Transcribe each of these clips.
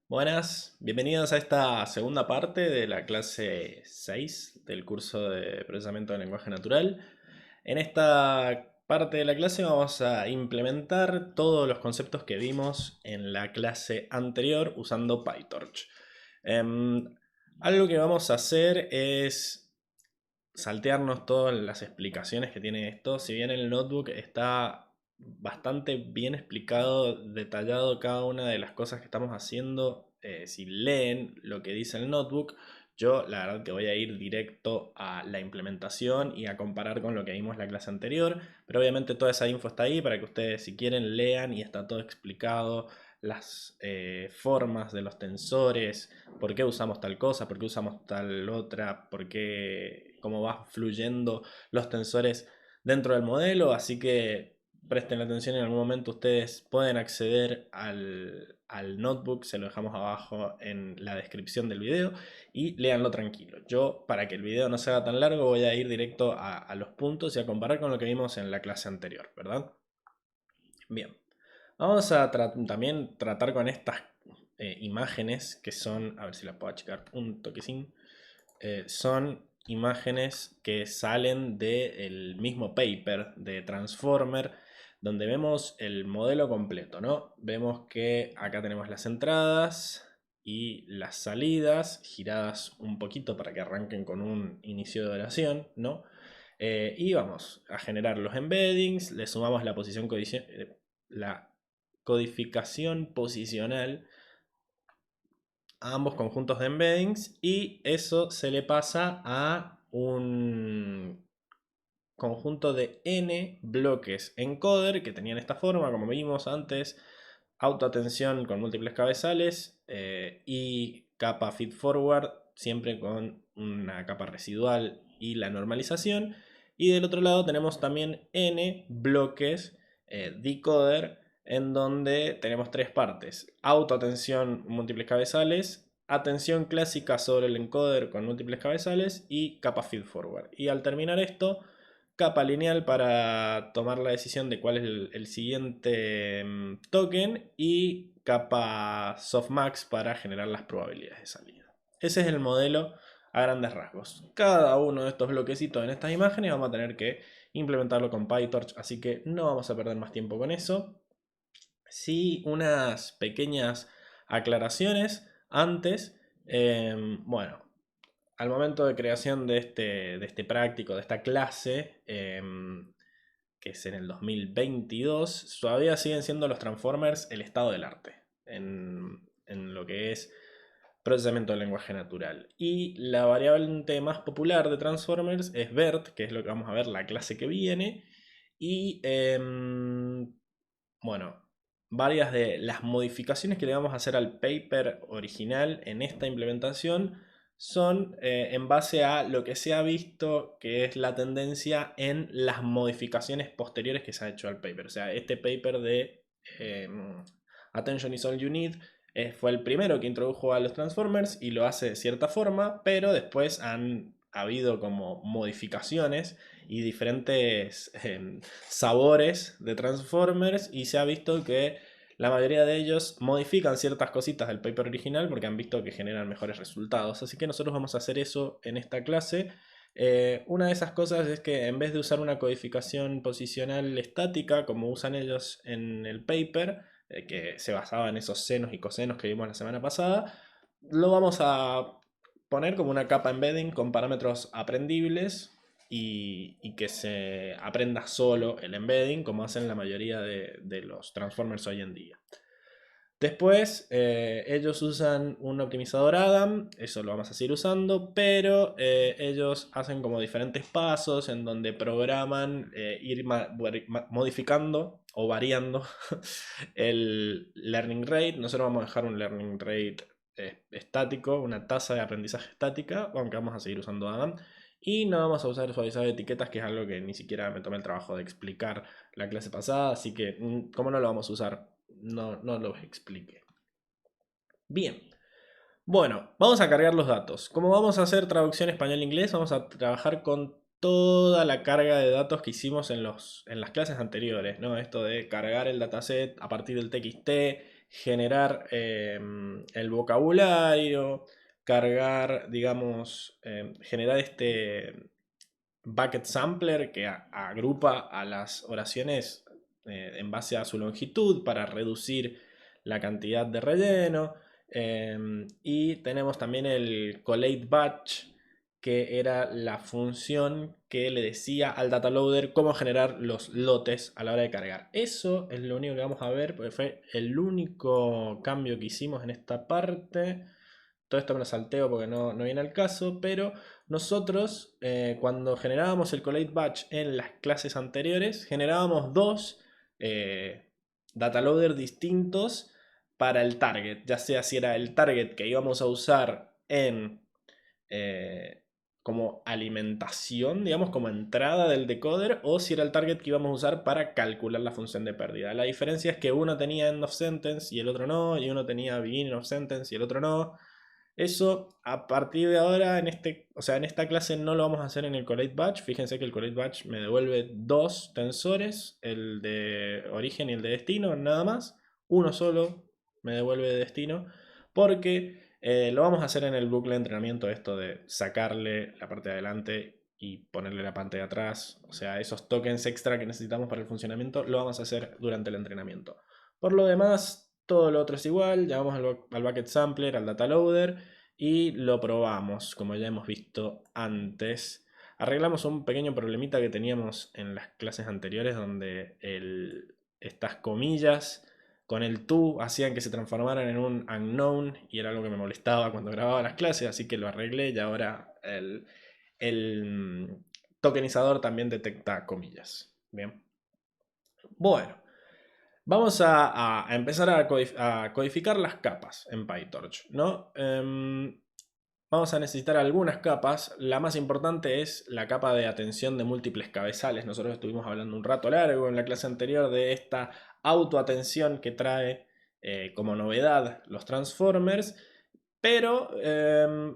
Buenas, bienvenidos a esta segunda parte de la clase 6 del curso de procesamiento de lenguaje natural. En esta parte de la clase vamos a implementar todos los conceptos que vimos en la clase anterior usando PyTorch. Em, Algo que vamos a hacer es saltearnos todas las explicaciones que tiene esto. Si bien el notebook está bastante bien explicado, detallado cada una de las cosas que estamos haciendo, si leen lo que dice el notebook, yo la verdad que voy a ir directo a la implementación y a comparar con lo que vimos en la clase anterior, pero obviamente toda esa info está ahí para que ustedes si quieren lean y está todo explicado, las formas de los tensores, por qué usamos tal cosa, por qué usamos tal otra, por qué, cómo va fluyendo los tensores dentro del modelo, así que presten atención, en algún momento ustedes pueden acceder al notebook, se lo dejamos abajo en la descripción del video y léanlo tranquilo. Yo, para que el video no se haga tan largo, voy a ir directo a los puntos y a comparar con lo que vimos en la clase anterior, ¿verdad? Bien. Vamos a también tratar con estas imágenes que son, a ver si las puedo achicar un toquecín, son imágenes que salen del mismo paper de Transformer, donde vemos el modelo completo, ¿no? Vemos que acá tenemos las entradas y las salidas giradas un poquito para que arranquen con un inicio de oración, ¿no? Y vamos a generar los embeddings, le sumamos la codificación posicional a ambos conjuntos de embeddings y eso se le pasa a un conjunto de n bloques encoder que tenían esta forma, como vimos antes, autoatención con múltiples cabezales y capa feed forward, siempre con una capa residual y la normalización. Y del otro lado tenemos también n bloques decoder, en donde tenemos tres partes: autoatención múltiples cabezales, atención clásica sobre el encoder con múltiples cabezales y capa feed forward. Y al terminar esto, capa lineal para tomar la decisión de cuál es el siguiente token y capa softmax para generar las probabilidades de salida. Ese es el modelo a grandes rasgos. Cada uno de estos bloquecitos en estas imágenes vamos a tener que implementarlo con PyTorch, así que no vamos a perder más tiempo con eso. Sí, unas pequeñas aclaraciones antes. Bueno, al momento de creación de este práctico, de esta clase, que es en el 2022, todavía siguen siendo los Transformers el estado del arte en lo que es procesamiento del lenguaje natural. Y la variante más popular de Transformers es BERT, que es lo que vamos a ver la clase que viene. Y bueno, varias de las modificaciones que le vamos a hacer al paper original en esta implementación son en base a lo que se ha visto que es la tendencia en las modificaciones posteriores que se ha hecho al paper. O sea, este paper de Attention is all you need fue el primero que introdujo a los Transformers y lo hace de cierta forma, pero después han habido como modificaciones y diferentes sabores de Transformers y se ha visto que la mayoría de ellos modifican ciertas cositas del paper original porque han visto que generan mejores resultados. Así que nosotros vamos a hacer eso en esta clase. Una de esas cosas es que en vez de usar una codificación posicional estática como usan ellos en el paper, que se basaba en esos senos y cosenos que vimos la semana pasada, lo vamos a poner como una capa embedding con parámetros aprendibles y que se aprenda solo el embedding, como hacen la mayoría de los transformers hoy en día. Después, ellos usan un optimizador Adam, eso lo vamos a seguir usando, pero ellos hacen como diferentes pasos en donde programan ir modificando o variando el learning rate. Nosotros vamos a dejar un learning rate estático, una tasa de aprendizaje estática, aunque vamos a seguir usando Adam. Y no vamos a usar suavizado de etiquetas, que es algo que ni siquiera me tomé el trabajo de explicar la clase pasada, así que como no lo vamos a usar, no lo expliqué. Bien, bueno, vamos a cargar los datos. Como vamos a hacer traducción español-inglés, vamos a trabajar con toda la carga de datos que hicimos en las clases anteriores, ¿no? Esto de cargar el dataset a partir del TXT, generar el vocabulario, cargar, digamos, generar este bucket sampler que agrupa a las oraciones en base a su longitud para reducir la cantidad de relleno. Y tenemos también el collate batch, que era la función que le decía al data loader cómo generar los lotes a la hora de cargar. Eso es lo único que vamos a ver, porque fue el único cambio que hicimos en esta parte. Todo esto me lo salteo porque no viene al caso, pero nosotros cuando generábamos el collate batch en las clases anteriores, generábamos dos data loader distintos para el target, ya sea si era el target que íbamos a usar en como alimentación, digamos, como entrada del decoder, o si era el target que íbamos a usar para calcular la función de pérdida. La diferencia es que uno tenía end of sentence y el otro no, y uno tenía beginning of sentence y el otro no. Eso a partir de ahora, o sea, en esta clase no lo vamos a hacer en el collate batch. Fíjense que el collate batch me devuelve dos tensores, el de origen y el de destino, nada más. Uno solo me devuelve de destino, porque lo vamos a hacer en el bucle de entrenamiento, esto de sacarle la parte de adelante y ponerle la parte de atrás. O sea, esos tokens extra que necesitamos para el funcionamiento lo vamos a hacer durante el entrenamiento. Por lo demás, todo lo otro es igual, llamamos al bucket sampler, al data loader y lo probamos, como ya hemos visto antes. Arreglamos un pequeño problemita que teníamos en las clases anteriores donde estas comillas con el to hacían que se transformaran en un unknown y era algo que me molestaba cuando grababa las clases, así que lo arreglé y ahora el tokenizador también detecta comillas. Bien. Bueno. Vamos a empezar a codificar las capas en PyTorch, ¿no? Vamos a necesitar algunas capas. La más importante es la capa de atención de múltiples cabezales. Nosotros estuvimos hablando un rato largo en la clase anterior de esta autoatención que trae como novedad los transformers. Pero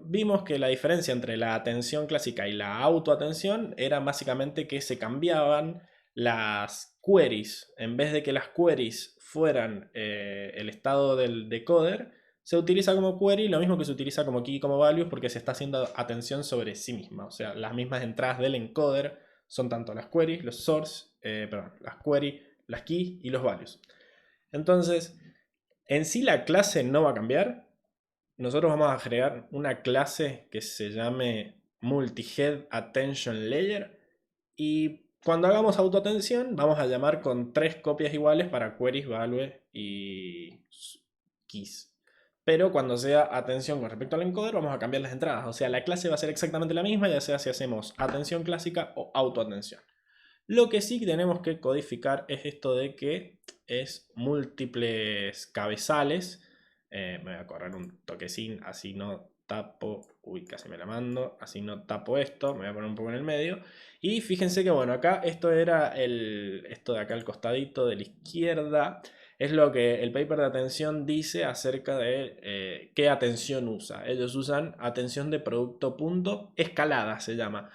vimos que la diferencia entre la atención clásica y la autoatención era básicamente que se cambiaban las queries. En vez de que las queries fueran el estado del decoder, se utiliza como query lo mismo que se utiliza como key y como values porque se está haciendo atención sobre sí misma. O sea, las mismas entradas del encoder son tanto las queries, los source, perdón, las query, las key y los values. Entonces, en sí la clase no va a cambiar. Nosotros vamos a crear una clase que se llame Multi-Head Attention Layer y cuando hagamos autoatención vamos a llamar con tres copias iguales para queries, value y keys. Pero cuando sea atención con respecto al encoder vamos a cambiar las entradas. O sea, la clase va a ser exactamente la misma, ya sea si hacemos atención clásica o autoatención. Lo que sí tenemos que codificar es esto de que es múltiples cabezales. Me voy a correr un toquecín, así no tapo. Uy, casi me la mando. Así no tapo esto. Me voy a poner un poco en el medio. Y fíjense que, bueno, acá esto era esto de acá al costadito de la izquierda. Es lo que el paper de atención dice acerca de qué atención usa. Ellos usan atención de producto punto escalada, se llama.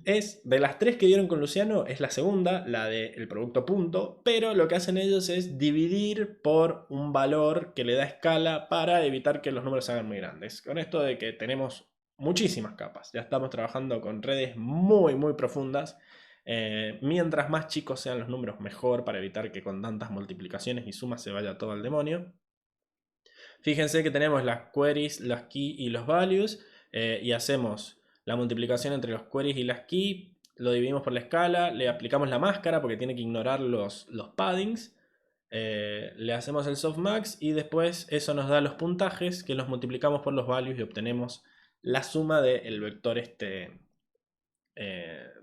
Es de las tres que dieron con Luciano, es la segunda, la del producto punto, pero lo que hacen ellos es dividir por un valor que le da escala para evitar que los números se hagan muy grandes. Con esto de que tenemos muchísimas capas, ya estamos trabajando con redes muy muy profundas. Mientras más chicos sean los números, mejor para evitar que con tantas multiplicaciones y sumas se vaya todo al demonio. Fíjense que tenemos las queries, las key y los values y hacemos la multiplicación entre los queries y las key, lo dividimos por la escala, le aplicamos la máscara porque tiene que ignorar los paddings, le hacemos el softmax y después eso nos da los puntajes que los multiplicamos por los values y obtenemos la suma del vector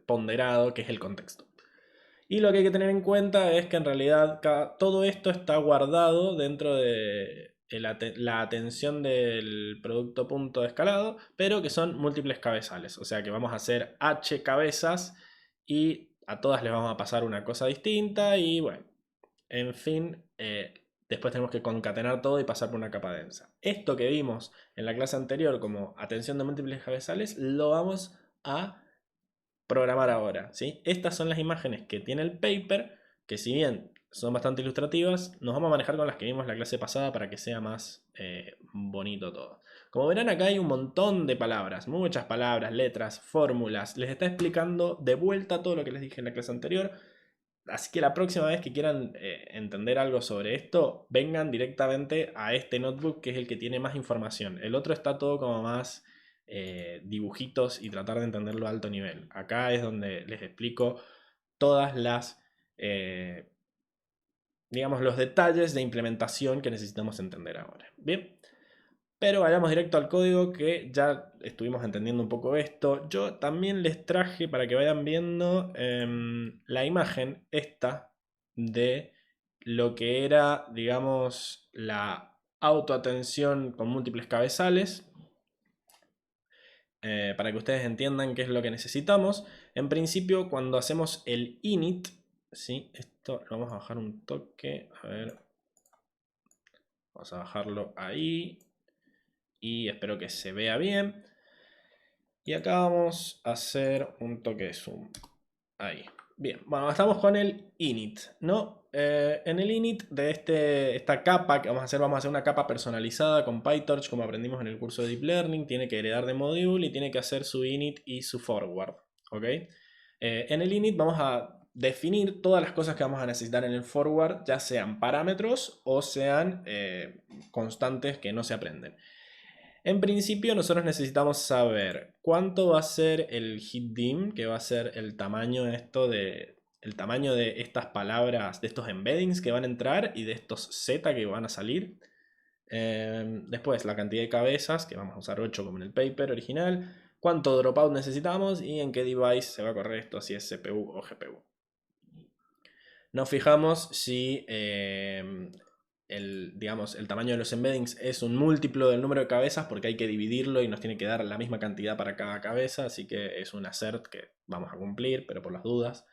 ponderado que es el contexto. Y lo que hay que tener en cuenta es que en realidad todo esto está guardado dentro de la atención del producto punto de escalado, pero que son múltiples cabezales. O sea que vamos a hacer h cabezas y a todas les vamos a pasar una cosa distinta y bueno, en fin, después tenemos que concatenar todo y pasar por una capa densa. Esto que vimos en la clase anterior como atención de múltiples cabezales lo vamos a programar ahora, ¿sí? Estas son las imágenes que tiene el paper, que si bien son bastante ilustrativas. Nos vamos a manejar con las que vimos la clase pasada para que sea más bonito todo. Como verán, acá hay un montón de palabras, muchas palabras, letras, fórmulas. Les está explicando de vuelta todo lo que les dije en la clase anterior. Así que la próxima vez que quieran entender algo sobre esto, vengan directamente a este notebook, que es el que tiene más información. El otro está todo como más dibujitos y tratar de entenderlo a alto nivel. Acá es donde les explico todas las, digamos, los detalles de implementación que necesitamos entender ahora. Bien, pero vayamos directo al código, que ya estuvimos entendiendo un poco esto. Yo también les traje para que vayan viendo la imagen esta de lo que era, digamos, la autoatención con múltiples cabezales. Para que ustedes entiendan qué es lo que necesitamos. En principio, cuando hacemos el init, ¿sí? Esto lo vamos a bajar un toque. A ver. Vamos a bajarlo ahí. Y espero que se vea bien. Y acá vamos a hacer un toque de zoom. Ahí. Bien, bueno, estamos con el init, ¿no? En el init de esta capa que vamos a hacer una capa personalizada con PyTorch, como aprendimos en el curso de Deep Learning. Tiene que heredar de module y tiene que hacer su init y su forward, ¿ok? En el init vamos a definir todas las cosas que vamos a necesitar en el forward, ya sean parámetros o sean constantes que no se aprenden. En principio nosotros necesitamos saber cuánto va a ser el hitdim, que va a ser el tamaño el tamaño de estas palabras, de estos embeddings que van a entrar y de estos z que van a salir. Después la cantidad de cabezas, que vamos a usar 8 como en el paper original. Cuánto dropout necesitamos y en qué device se va a correr esto, si es CPU o GPU. Nos fijamos si digamos, el tamaño de los embeddings es un múltiplo del número de cabezas, porque hay que dividirlo y nos tiene que dar la misma cantidad para cada cabeza, así que es un assert que vamos a cumplir, pero por las dudas.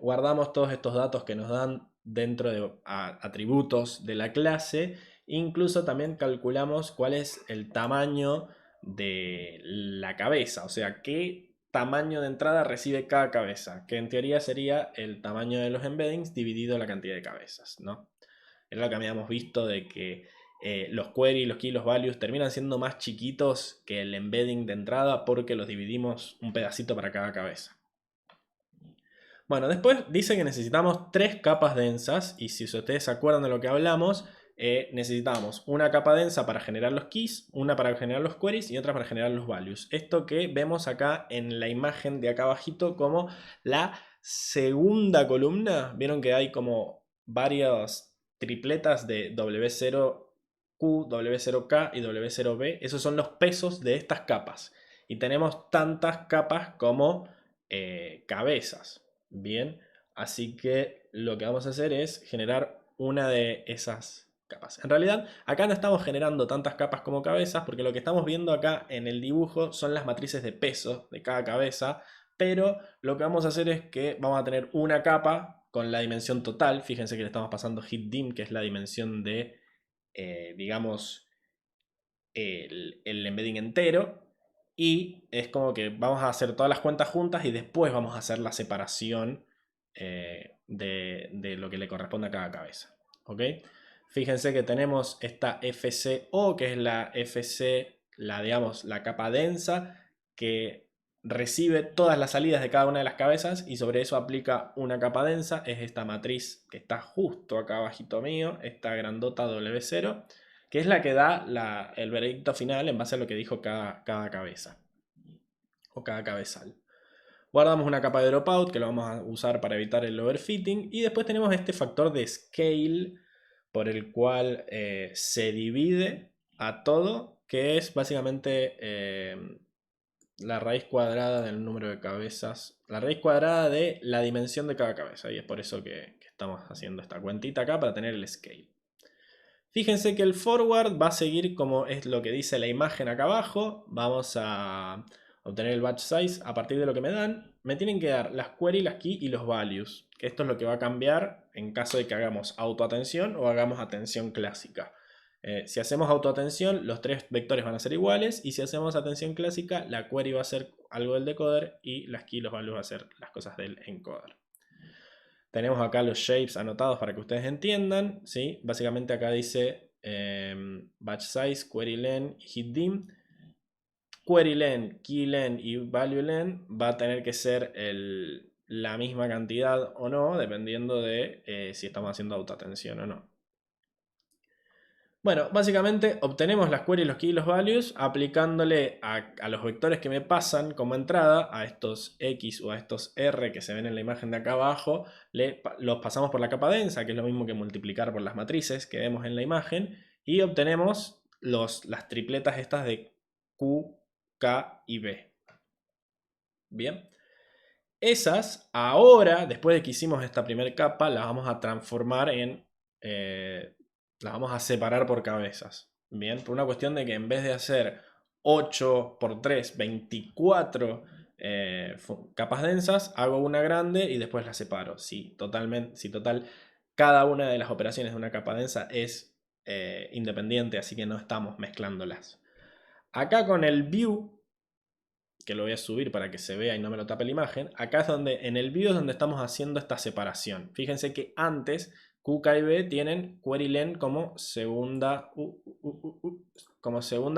Guardamos todos estos datos que nos dan dentro de atributos de la clase. Incluso también calculamos cuál es el tamaño de la cabeza, o sea, qué tamaño de entrada recibe cada cabeza, que en teoría sería el tamaño de los embeddings dividido la cantidad de cabezas, ¿no? Era lo que habíamos visto de que los query, los key, los values terminan siendo más chiquitos que el embedding de entrada porque los dividimos un pedacito para cada cabeza. Bueno, después dice que necesitamos 3 capas densas, y si ustedes se acuerdan de lo que hablamos, necesitamos una capa densa para generar los keys, una para generar los queries y otra para generar los values. Esto que vemos acá en la imagen de acá abajito como la segunda columna. Vieron que hay como varias tripletas de W0Q, W0K y W0B. Esos son los pesos de estas capas. Y tenemos tantas capas como cabezas. Bien, así que lo que vamos a hacer es generar una de esas capas. En realidad, acá no estamos generando tantas capas como cabezas, porque lo que estamos viendo acá en el dibujo son las matrices de peso de cada cabeza, pero lo que vamos a hacer es que vamos a tener una capa con la dimensión total. Fíjense que le estamos pasando hitdim, que es la dimensión de, digamos, el embedding entero. Y es como que vamos a hacer todas las cuentas juntas y después vamos a hacer la separación de lo que le corresponde a cada cabeza. ¿Ok? Fíjense que tenemos esta FCO, que es la FC, digamos, la capa densa, que recibe todas las salidas de cada una de las cabezas y sobre eso aplica una capa densa. Es esta matriz que está justo acá abajito mío, esta grandota W0, que es la que da el veredicto final en base a lo que dijo cada cabeza o cada cabezal. Guardamos una capa de dropout que lo vamos a usar para evitar el overfitting, y después tenemos este factor de scale por el cual se divide a todo, que es básicamente la raíz cuadrada del número de cabezas, la raíz cuadrada de la dimensión de cada cabeza, y es por eso que estamos haciendo esta cuentita acá para tener el scale. Fíjense que el forward va a seguir como es lo que dice la imagen acá abajo. Vamos a obtener el batch size a partir de lo que me dan. Me tienen que dar las query, las key y los values, que esto es lo que va a cambiar en caso de que hagamos autoatención o hagamos atención clásica. Si hacemos autoatención, los 3 vectores van a ser iguales, y si hacemos atención clásica, la query va a ser algo del decoder y las key y los values van a ser las cosas del encoder. Tenemos acá los shapes anotados para que ustedes entiendan, ¿sí? Básicamente acá dice batch size, query len y hit dim. Query len, key len y value len va a tener que ser la misma cantidad o no, dependiendo de si estamos haciendo autoatención o no. Bueno, básicamente obtenemos las queries, los keys y los values aplicándole a los vectores que me pasan como entrada, a estos X o a estos R que se ven en la imagen de acá abajo, los pasamos por la capa densa, que es lo mismo que multiplicar por las matrices que vemos en la imagen, y obtenemos las tripletas estas de Q, K y B. Bien. Esas, ahora, después de que hicimos esta primera capa, las vamos a transformar en... las vamos a separar por cabezas. Bien, por una cuestión de que en vez de hacer 8 por 3, 24 capas densas, hago una grande y después la separo. Si total, cada una de las operaciones de una capa densa es independiente, así que no estamos mezclándolas. Acá con el view, que lo voy a subir para que se vea y no me lo tape la imagen, acá es donde, en el view es donde estamos haciendo esta separación. Fíjense que antes Q, K y B tienen query len como segunda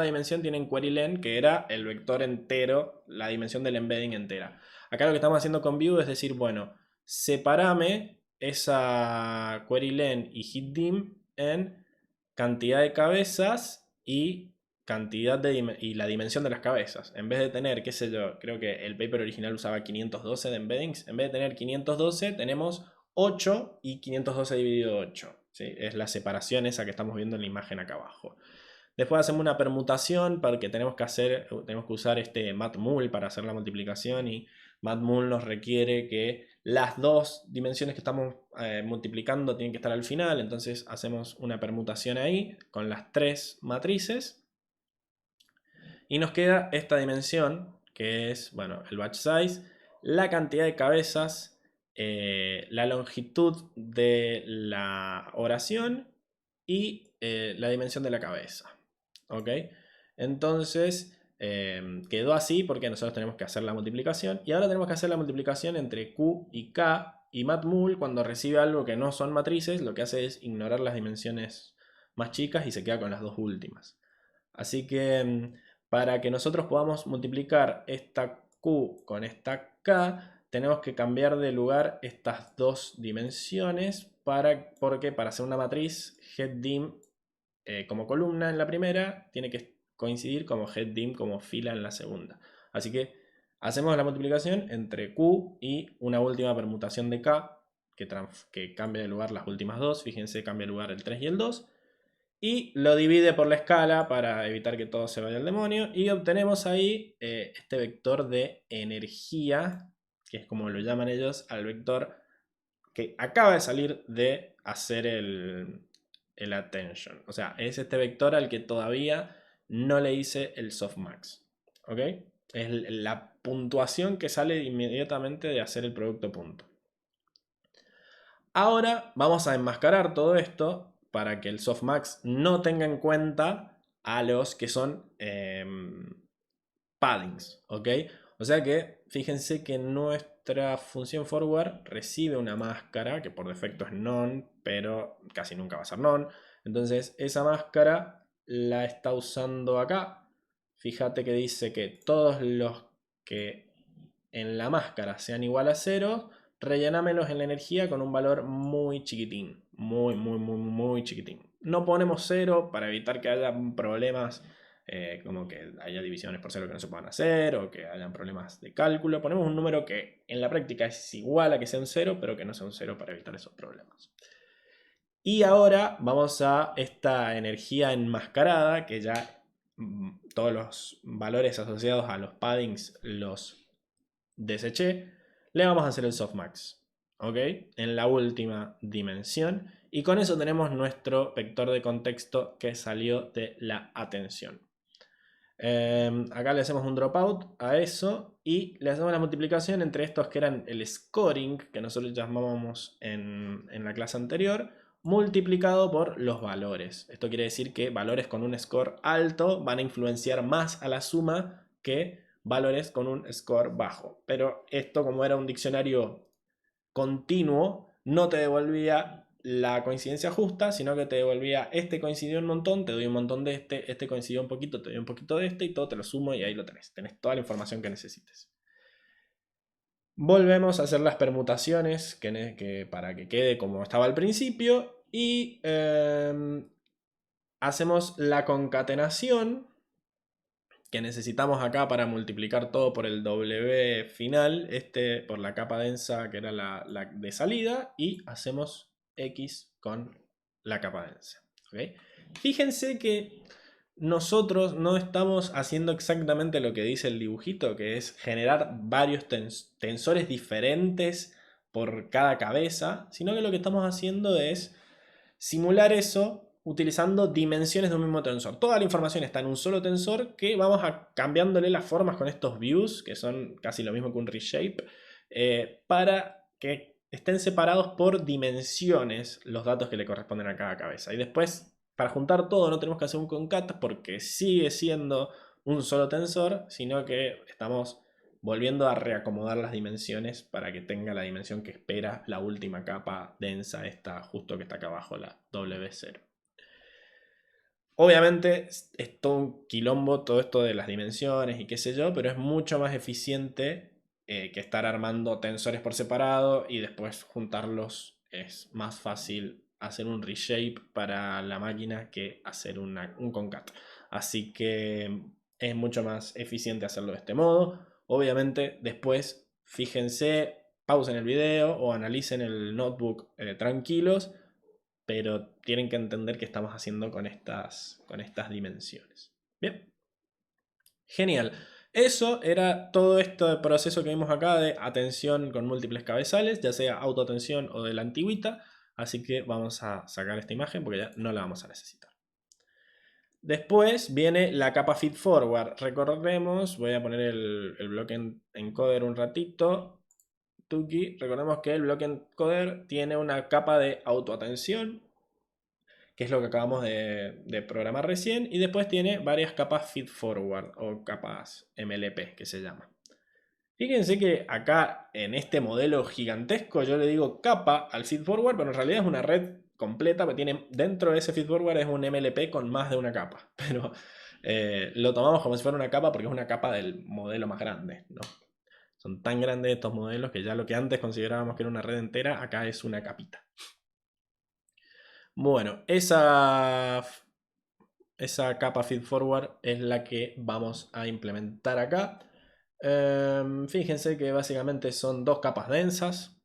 dimensión, tienen query len, que era el vector entero, la dimensión del embedding entera. Acá lo que estamos haciendo con view es decir, bueno, separame esa query len y hit dim en cantidad de cabezas y y la dimensión de las cabezas. En vez de tener, qué sé yo, creo que el paper original usaba 512 de embeddings. En vez de tener 512, tenemos 8 y 512 dividido 8. ¿Sí? Es la separación esa que estamos viendo en la imagen acá abajo. Después hacemos una permutación porque tenemos que usar este matmul para hacer la multiplicación, y matmul nos requiere que las dos dimensiones que estamos multiplicando tienen que estar al final. Entonces hacemos una permutación ahí con las tres matrices. Y nos queda esta dimensión, que es, bueno, el batch size, la cantidad de cabezas, la longitud de la oración y la dimensión de la cabeza. ¿Ok? Entonces, quedó así porque nosotros tenemos que hacer la multiplicación. Y ahora tenemos que hacer la multiplicación entre Q y K. Y matmul, cuando recibe algo que no son matrices, lo que hace es ignorar las dimensiones más chicas y se queda con las dos últimas. Así que para que nosotros podamos multiplicar esta Q con esta K, tenemos que cambiar de lugar estas dos dimensiones porque para hacer una matriz, headDim como columna en la primera tiene que coincidir como headDim como fila en la segunda. Así que hacemos la multiplicación entre Q y una última permutación de K que cambia de lugar las últimas dos. Fíjense, cambia de lugar el 3 y el 2. Y lo divide por la escala para evitar que todo se vaya al demonio. Y obtenemos ahí este vector de energía, que es como lo llaman ellos, al vector que acaba de salir de hacer el attention. O sea, es este vector al que todavía no le hice el softmax. ¿Ok? Es la puntuación que sale inmediatamente de hacer el producto punto. Ahora vamos a enmascarar todo esto para que el softmax no tenga en cuenta a los que son paddings, ¿ok? O sea que fíjense que nuestra función forward recibe una máscara que por defecto es none, pero casi nunca va a ser none. Entonces esa máscara la está usando acá. Fíjate que dice que todos los que en la máscara sean igual a 0, rellenámelos en la energía con un valor muy chiquitín. Muy chiquitín. No ponemos 0 para evitar que haya problemas como que haya divisiones por 0 que no se puedan hacer o que hayan problemas de cálculo. Ponemos un número que en la práctica es igual a que sea un 0, pero que no sea un 0 para evitar esos problemas. Y ahora vamos a esta energía enmascarada, que ya todos los valores asociados a los paddings los deseché. Le vamos a hacer el softmax, ¿ok? En la última dimensión. Y con eso tenemos nuestro vector de contexto que salió de la atención. Acá le hacemos un dropout a eso y le hacemos la multiplicación entre estos que eran el scoring, que nosotros llamábamos en la clase anterior, multiplicado por los valores. Esto quiere decir que valores con un score alto van a influenciar más a la suma que valores con un score bajo. Pero esto, como era un diccionario continuo, no te devolvía la coincidencia justa, sino que te devolvía este coincidió un montón, te doy un montón de este coincidió un poquito, te doy un poquito de este y todo te lo sumo y ahí lo tenés. Tenés toda la información que necesites. Volvemos a hacer las permutaciones para que quede como estaba al principio y hacemos la concatenación que necesitamos acá para multiplicar todo por el W final, por la capa densa que era la de salida, y hacemos X con la capa densa. ¿Okay? Fíjense que nosotros no estamos haciendo exactamente lo que dice el dibujito, que es generar varios tensores diferentes por cada cabeza, sino que lo que estamos haciendo es simular eso utilizando dimensiones de un mismo tensor. Toda la información está en un solo tensor que vamos a cambiándole las formas con estos views, que son casi lo mismo que un reshape, para que estén separados por dimensiones los datos que le corresponden a cada cabeza. Y después, para juntar todo, no tenemos que hacer un concat porque sigue siendo un solo tensor, sino que estamos volviendo a reacomodar las dimensiones para que tenga la dimensión que espera la última capa densa, esta justo que está acá abajo, la W0. Obviamente es todo un quilombo todo esto de las dimensiones y qué sé yo, pero es mucho más eficiente que estar armando tensores por separado y después juntarlos. Es más fácil hacer un reshape para la máquina que hacer un concat. Así que es mucho más eficiente hacerlo de este modo. Obviamente después fíjense, pausen el video o analicen el notebook tranquilos, pero tienen que entender qué estamos haciendo con estas dimensiones. Bien, genial. Eso era todo este proceso que vimos acá de atención con múltiples cabezales, ya sea autoatención o de la antigüita. Así que vamos a sacar esta imagen porque ya no la vamos a necesitar. Después viene la capa feed forward. Recordemos, voy a poner el bloque encoder un ratito. Tuki, recordemos que el bloque encoder tiene una capa de autoatención, que es lo que acabamos de programar recién, y después tiene varias capas feed forward o capas MLP que se llama. Fíjense que acá en este modelo gigantesco yo le digo capa al feed forward, pero en realidad es una red completa, que tiene dentro de ese feed forward es un MLP con más de una capa, pero lo tomamos como si fuera una capa porque es una capa del modelo más grande, ¿no? Son tan grandes estos modelos que ya lo que antes considerábamos que era una red entera, acá es una capita. Bueno, esa capa feed forward es la que vamos a implementar acá. Fíjense que básicamente son dos capas densas.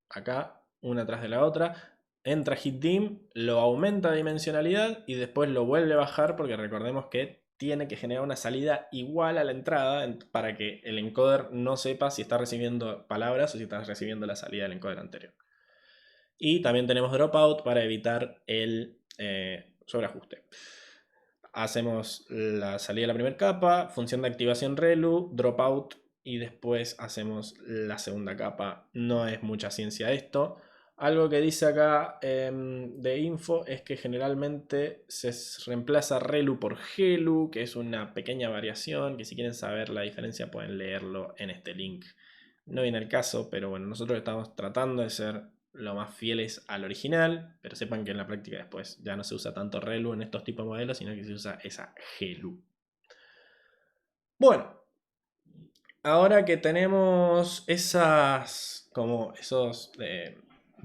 Acá, una tras de la otra. Entra HitDim, lo aumenta de dimensionalidad y después lo vuelve a bajar porque recordemos que tiene que generar una salida igual a la entrada para que el encoder no sepa si está recibiendo palabras o si está recibiendo la salida del encoder anterior. Y también tenemos dropout para evitar el sobreajuste. Hacemos la salida de la primera capa, función de activación relu, dropout y después hacemos la segunda capa. No es mucha ciencia esto. Algo que dice acá de info es que generalmente se reemplaza relu por gelu, que es una pequeña variación, que si quieren saber la diferencia pueden leerlo en este link. No viene al caso, pero bueno, nosotros estamos tratando de ser lo más fieles al original, pero sepan que en la práctica después ya no se usa tanto relu en estos tipos de modelos, sino que se usa esa gelu. Bueno, ahora que tenemos esos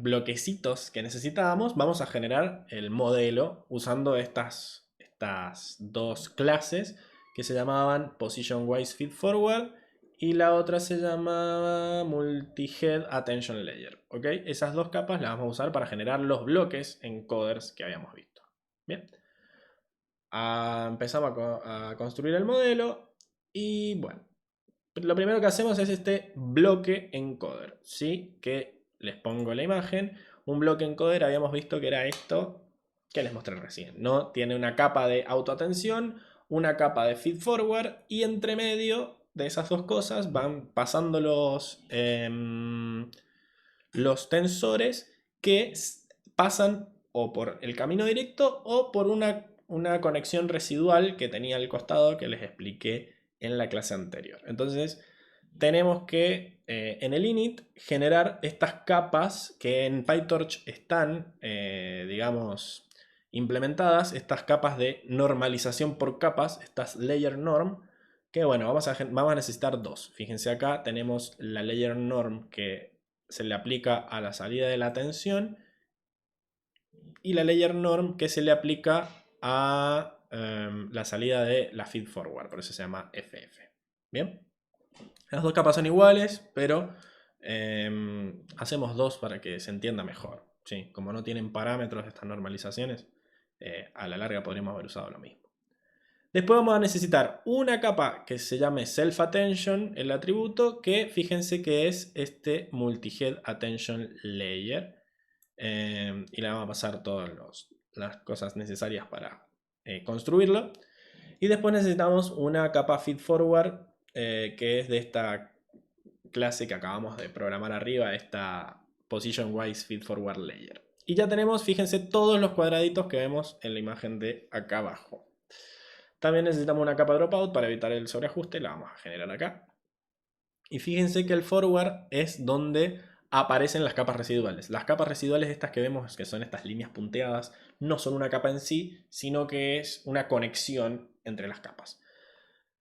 bloquecitos que necesitábamos, vamos a generar el modelo usando estas dos clases que se llamaban PositionWise FeedForward y la otra se llamaba Multi-Head Attention Layer. ¿Ok? Esas dos capas las vamos a usar para generar los bloques encoders que habíamos visto. Bien. Empezamos a construir el modelo y bueno, lo primero que hacemos es este bloque encoder, ¿sí? Que les pongo la imagen. Un bloque encoder habíamos visto que era esto que les mostré recién, ¿no? Tiene una capa de autoatención, una capa de feed forward y entre medio de esas dos cosas van pasando los tensores que pasan o por el camino directo o por una conexión residual que tenía al costado que les expliqué en la clase anterior. Entonces, tenemos que en el init generar estas capas que en PyTorch están, digamos, implementadas, estas capas de normalización por capas, estas layer norm, que bueno, vamos a necesitar dos. Fíjense acá tenemos la layer norm que se le aplica a la salida de la tensión y la layer norm que se le aplica a la salida de la feed forward, por eso se llama FF. Bien, las dos capas son iguales, pero hacemos dos para que se entienda mejor. ¿Sí? Como no tienen parámetros estas normalizaciones, a la larga podríamos haber usado lo mismo. Después vamos a necesitar una capa que se llame Self Attention, el atributo, que fíjense que es este Multi-Head Attention Layer. Y le vamos a pasar todas las cosas necesarias para construirlo. Y después necesitamos una capa Feed Forward, que es de esta clase que acabamos de programar arriba, esta Position Wise Feed Forward Layer. Y ya tenemos, fíjense, todos los cuadraditos que vemos en la imagen de acá abajo. También necesitamos una capa Dropout para evitar el sobreajuste, la vamos a generar acá. Y fíjense que el forward es donde aparecen las capas residuales. Las capas residuales estas que vemos, que son estas líneas punteadas, no son una capa en sí, sino que es una conexión entre las capas.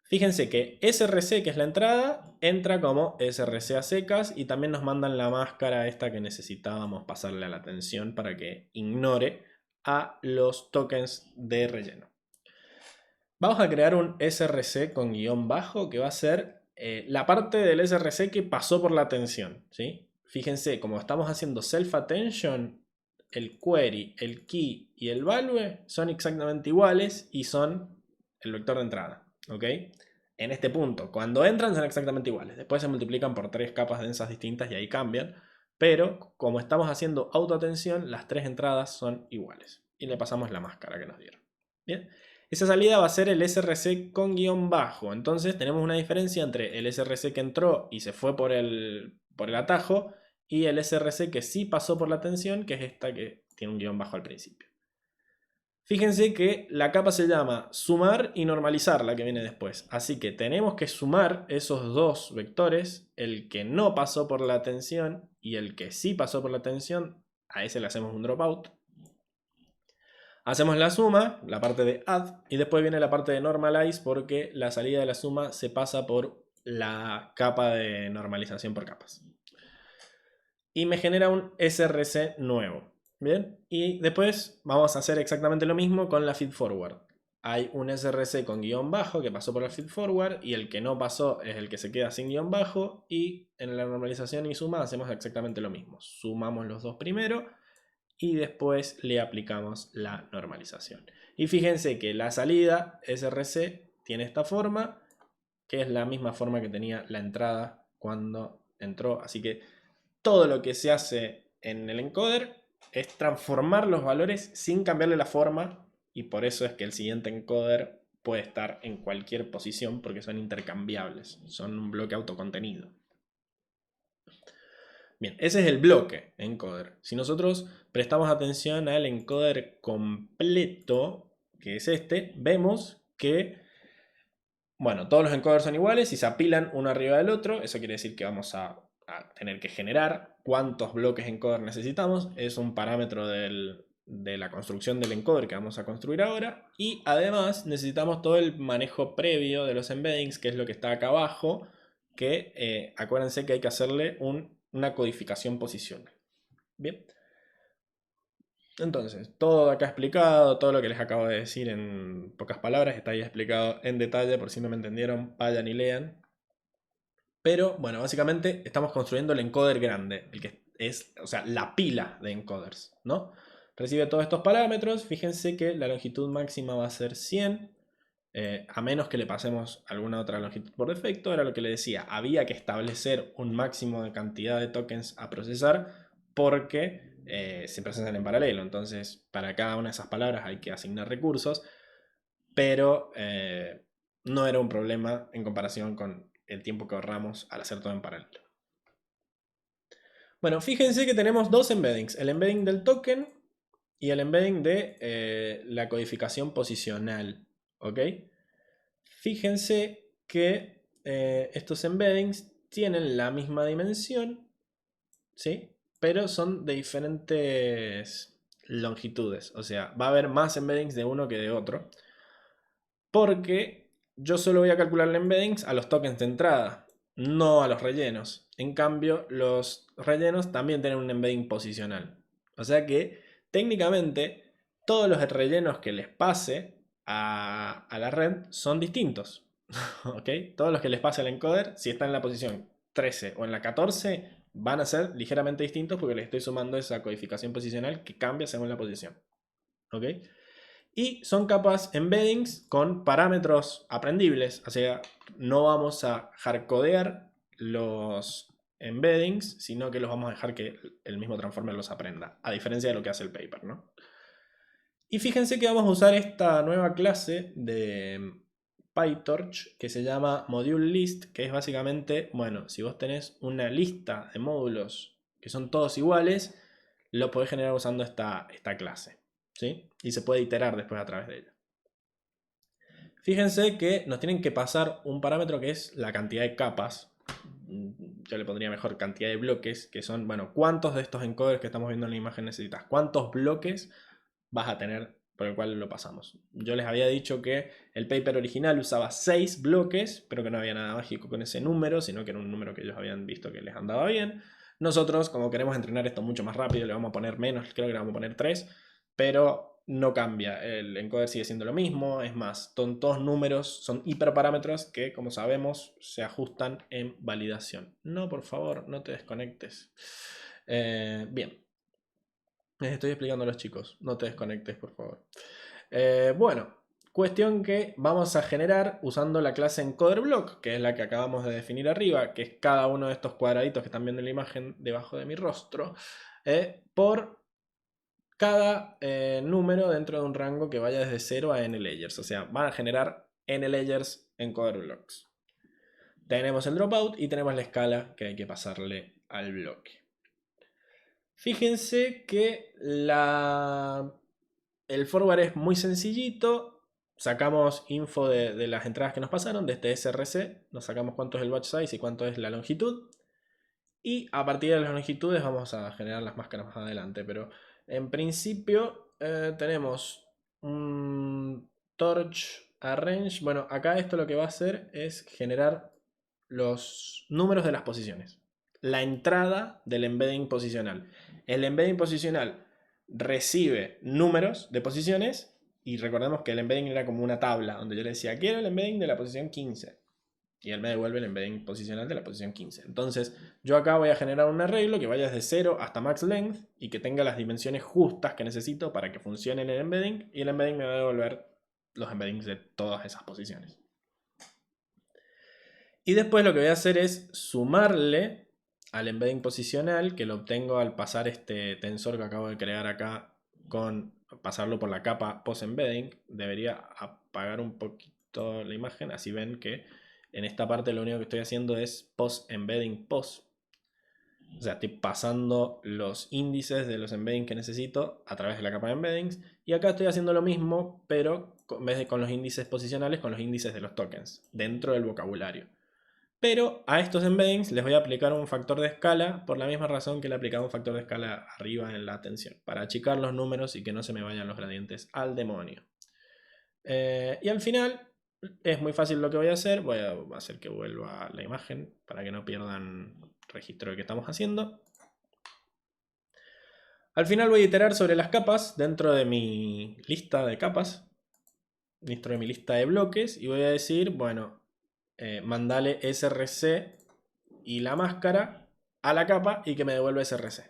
Fíjense que SRC, que es la entrada, entra como SRC a secas y también nos mandan la máscara esta que necesitábamos pasarle a la tensión para que ignore a los tokens de relleno. Vamos a crear un SRC con guión bajo que va a ser la parte del SRC que pasó por la tensión, ¿sí? Fíjense, como estamos haciendo self-attention, el query, el key y el value son exactamente iguales y son el vector de entrada, ¿ok? En este punto, cuando entran son exactamente iguales. Después se multiplican por 3 capas densas distintas y ahí cambian. Pero como estamos haciendo autoatención, las 3 entradas son iguales. Y le pasamos la máscara que nos dieron. Bien. Esa salida va a ser el SRC con guión bajo. Entonces tenemos una diferencia entre el SRC que entró y se fue por el atajo y el SRC que sí pasó por la tensión, que es esta que tiene un guión bajo al principio. Fíjense que la capa se llama sumar y normalizar, la que viene después. Así que tenemos que sumar esos dos vectores, el que no pasó por la tensión y el que sí pasó por la tensión. A ese le hacemos un dropout. Hacemos la suma, la parte de add, y después viene la parte de normalize porque la salida de la suma se pasa por la capa de normalización por capas. Y me genera un SRC nuevo. Bien, y después vamos a hacer exactamente lo mismo con la feed forward. Hay un SRC con guión bajo que pasó por la feed forward y el que no pasó es el que se queda sin guión bajo, y en la normalización y suma hacemos exactamente lo mismo. Sumamos los dos primero y después le aplicamos la normalización. Y fíjense que la salida SRC tiene esta forma, que es la misma forma que tenía la entrada cuando entró. Así que todo lo que se hace en el encoder es transformar los valores sin cambiarle la forma, y por eso es que el siguiente encoder puede estar en cualquier posición porque son intercambiables, son un bloque autocontenido. Bien, ese es el bloque encoder. Si nosotros prestamos atención al encoder completo, que es este, vemos que, bueno, todos los encoders son iguales y se apilan uno arriba del otro. Eso quiere decir que vamos a tener que generar cuántos bloques encoder necesitamos. Es un parámetro de la construcción del encoder que vamos a construir ahora. Y además necesitamos todo el manejo previo de los embeddings, que es lo que está acá abajo, que acuérdense que hay que hacerle una codificación posicional. Bien. Entonces, todo acá explicado, todo lo que les acabo de decir en pocas palabras está ahí explicado en detalle, por si no me entendieron, vayan y lean. Pero, bueno, básicamente estamos construyendo el encoder grande, el que es, o sea, la pila de encoders, ¿no? Recibe todos estos parámetros, fíjense que la longitud máxima va a ser 100, a menos que le pasemos alguna otra longitud por defecto. Era lo que le decía, había que establecer un máximo de cantidad de tokens a procesar porque se procesan en paralelo. Entonces, para cada una de esas palabras hay que asignar recursos, pero no era un problema en comparación con el tiempo que ahorramos al hacer todo en paralelo. Bueno, fíjense que tenemos dos embeddings, el embedding del token y el embedding de la codificación posicional. ¿Ok? Fíjense que estos embeddings tienen la misma dimensión, ¿sí? Pero son de diferentes longitudes. O sea, va a haber más embeddings de uno que de otro. Porque yo solo voy a calcular los embeddings a los tokens de entrada, no a los rellenos. En cambio, los rellenos también tienen un embedding posicional. O sea que, técnicamente, todos los rellenos que les pase a la red son distintos. ¿Ok? Todos los que les pase al encoder, si están en la posición 13 o en la 14, van a ser ligeramente distintos porque les estoy sumando esa codificación posicional que cambia según la posición. ¿Ok? Y son capas embeddings con parámetros aprendibles. O sea, no vamos a hardcodear los embeddings, sino que los vamos a dejar que el mismo transformer los aprenda. A diferencia de lo que hace el paper, ¿no? Y fíjense que vamos a usar esta nueva clase de PyTorch que se llama ModuleList, que es básicamente, bueno, si vos tenés una lista de módulos que son todos iguales, lo podés generar usando esta clase, ¿sí? Y se puede iterar después a través de ella. Fíjense que nos tienen que pasar un parámetro que es la cantidad de capas. Yo le pondría mejor cantidad de bloques, que son, bueno, ¿cuántos de estos encoders que estamos viendo en la imagen necesitas? ¿Cuántos bloques vas a tener por el cual lo pasamos? Yo les había dicho que el paper original usaba 6 bloques, pero que no había nada mágico con ese número, sino que era un número que ellos habían visto que les andaba bien. Nosotros, como queremos entrenar esto mucho más rápido, le vamos a poner menos, creo que le vamos a poner 3, pero no cambia, el encoder sigue siendo lo mismo, es más, son todos números, son hiperparámetros que, como sabemos, se ajustan en validación. No, por favor, no te desconectes. Bien, les estoy explicando a los chicos, no te desconectes, por favor. Bueno, cuestión que vamos a generar usando la clase encoderBlock, que es la que acabamos de definir arriba, que es cada uno de estos cuadraditos que están viendo en la imagen debajo de mi rostro, por cada número dentro de un rango que vaya desde 0 a n layers. O sea, van a generar n layers encoderBlocks. Tenemos el dropout y tenemos la escala que hay que pasarle al bloque. Fíjense que el forward es muy sencillito. Sacamos info de las entradas que nos pasaron de este SRC. Nos sacamos cuánto es el batch size y cuánto es la longitud. Y a partir de las longitudes vamos a generar las máscaras más adelante. Pero en principio tenemos un torch arrange. Bueno, acá esto lo que va a hacer es generar los números de las posiciones. La entrada del embedding posicional. El embedding posicional recibe números de posiciones. Y recordemos que el embedding era como una tabla donde yo le decía, quiero el embedding de la posición 15. Y él me devuelve el embedding posicional de la posición 15. Entonces, yo acá voy a generar un arreglo que vaya desde 0 hasta max length y que tenga las dimensiones justas que necesito para que funcione en el embedding. Y el embedding me va a devolver los embeddings de todas esas posiciones. Y después lo que voy a hacer es sumarle al embedding posicional, que lo obtengo al pasar este tensor que acabo de crear acá, con pasarlo por la capa post-embedding. Debería apagar un poquito la imagen, así ven que en esta parte lo único que estoy haciendo es post-embedding post. O sea, estoy pasando los índices de los embeddings que necesito a través de la capa de embeddings. Y acá estoy haciendo lo mismo, pero en vez de con los índices posicionales, con los índices de los tokens, dentro del vocabulario. Pero a estos embeddings les voy a aplicar un factor de escala por la misma razón que le aplicaba un factor de escala arriba en la atención, para achicar los números y que no se me vayan los gradientes al demonio. Y al final es muy fácil lo que voy a hacer. Voy a hacer que vuelva la imagen para que no pierdan registro de que estamos haciendo. Al final voy a iterar sobre las capas dentro de mi lista de capas, dentro de mi lista de bloques, y voy a decir, bueno, mandale SRC y la máscara a la capa y que me devuelva SRC.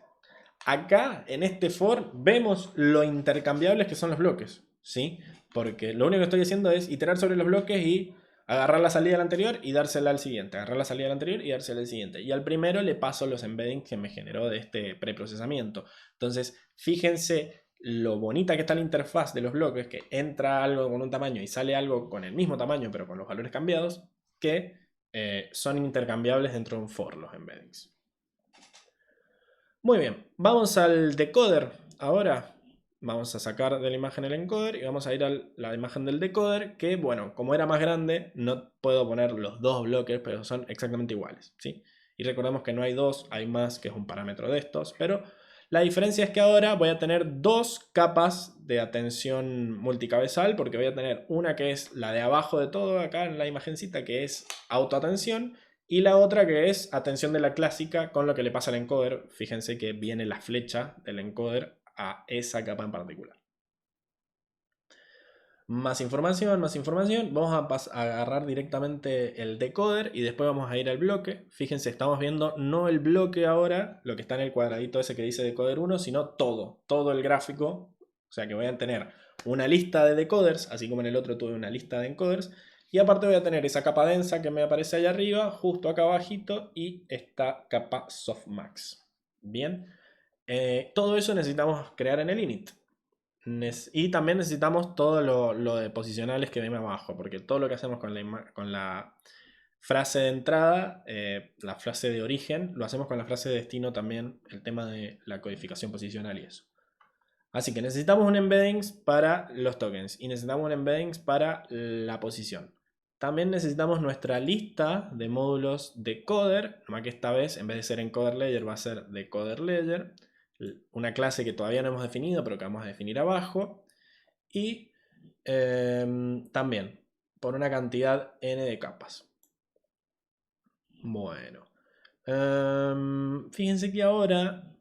Acá, en este for, vemos lo intercambiables que son los bloques, ¿sí? Porque lo único que estoy haciendo es iterar sobre los bloques y agarrar la salida del anterior y dársela al siguiente. Agarrar la salida del anterior y dársela al siguiente. Y al primero le paso los embeddings que me generó de este preprocesamiento. Entonces, fíjense lo bonita que está la interfaz de los bloques, que entra algo con un tamaño y sale algo con el mismo tamaño, pero con los valores cambiados, que son intercambiables dentro de un for, los embeddings. Muy bien, vamos al decoder ahora. Vamos a sacar de la imagen el encoder y vamos a ir a la imagen del decoder, que bueno, como era más grande, no puedo poner los dos bloques, pero son exactamente iguales, ¿sí? Y recordemos que no hay dos, hay más, que es un parámetro de estos, pero la diferencia es que ahora voy a tener dos capas de atención multicabezal, porque voy a tener una que es la de abajo de todo, acá en la imagencita, que es autoatención, y la otra que es atención de la clásica con lo que le pasa al encoder. Fíjense que viene la flecha del encoder a esa capa en particular. Más información, más información. Vamos a agarrar directamente el decoder y después vamos a ir al bloque. Fíjense, estamos viendo no el bloque ahora, lo que está en el cuadradito ese que dice decoder 1, sino todo el gráfico. O sea que voy a tener una lista de decoders, así como en el otro tuve una lista de encoders. Y aparte voy a tener esa capa densa que me aparece allá arriba, justo acá abajito, y esta capa softmax. Bien, todo eso necesitamos crear en el init. Y también necesitamos todo lo de posicionales que viene abajo, porque todo lo que hacemos con la frase de entrada, la frase de origen, lo hacemos con la frase de destino también, el tema de la codificación posicional y eso. Así que necesitamos un embeddings para los tokens y necesitamos un embeddings para la posición. También necesitamos nuestra lista de módulos decoder, nomás que esta vez en vez de ser encoder layer va a ser decoder layer, una clase que todavía no hemos definido pero que vamos a definir abajo, y también por una cantidad n de capas. Bueno, fíjense que ahora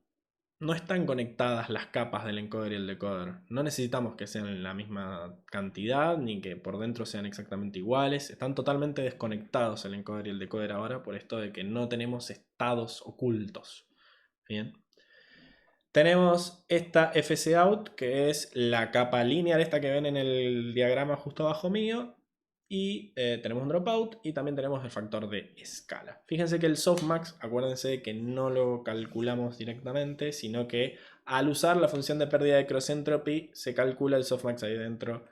no están conectadas las capas del encoder y el decoder. No necesitamos que sean la misma cantidad ni que por dentro sean exactamente iguales. Están totalmente desconectados el encoder y el decoder ahora por esto de que no tenemos estados ocultos. Bien. Tenemos esta fcout, que es la capa lineal esta que ven en el diagrama justo abajo mío. Y tenemos un dropout y también tenemos el factor de escala. Fíjense que el softmax, acuérdense que no lo calculamos directamente, sino que al usar la función de pérdida de cross entropy se calcula el softmax ahí dentro.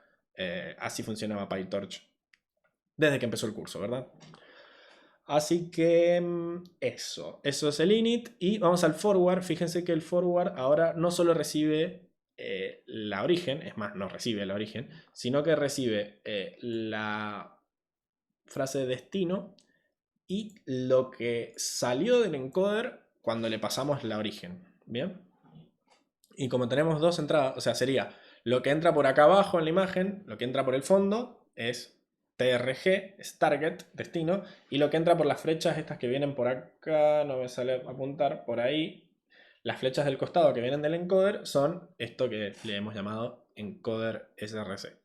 Así funcionaba PyTorch desde que empezó el curso, ¿verdad? Así que eso es el init y vamos al forward. Fíjense que el forward ahora no solo recibe la origen, es más, no recibe la origen, sino que recibe la frase de destino y lo que salió del encoder cuando le pasamos la origen. ¿Bien? Y como tenemos dos entradas, o sea, sería lo que entra por acá abajo en la imagen, lo que entra por el fondo es TRG, es target, destino, y lo que entra por las flechas estas que vienen por acá, no me sale apuntar, por ahí, las flechas del costado que vienen del encoder son esto que le hemos llamado encoder SRC.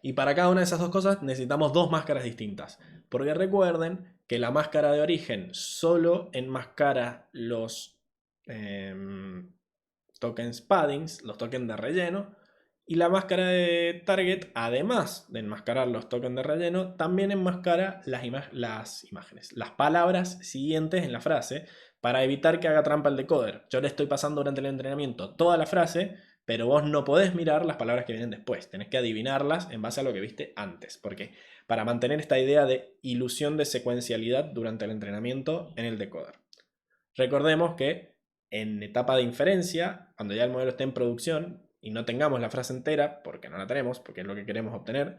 Y para cada una de esas dos cosas necesitamos dos máscaras distintas, porque recuerden que la máscara de origen solo enmascara los tokens paddings, los tokens de relleno, y la máscara de target, además de enmascarar los tokens de relleno, también enmascara las imágenes, las palabras siguientes en la frase, para evitar que haga trampa el decoder. Yo le estoy pasando durante el entrenamiento toda la frase, pero vos no podés mirar las palabras que vienen después, tenés que adivinarlas en base a lo que viste antes, porque para mantener esta idea de ilusión de secuencialidad durante el entrenamiento en el decoder. Recordemos que en etapa de inferencia, cuando ya el modelo esté en producción y no tengamos la frase entera, porque no la tenemos, porque es lo que queremos obtener,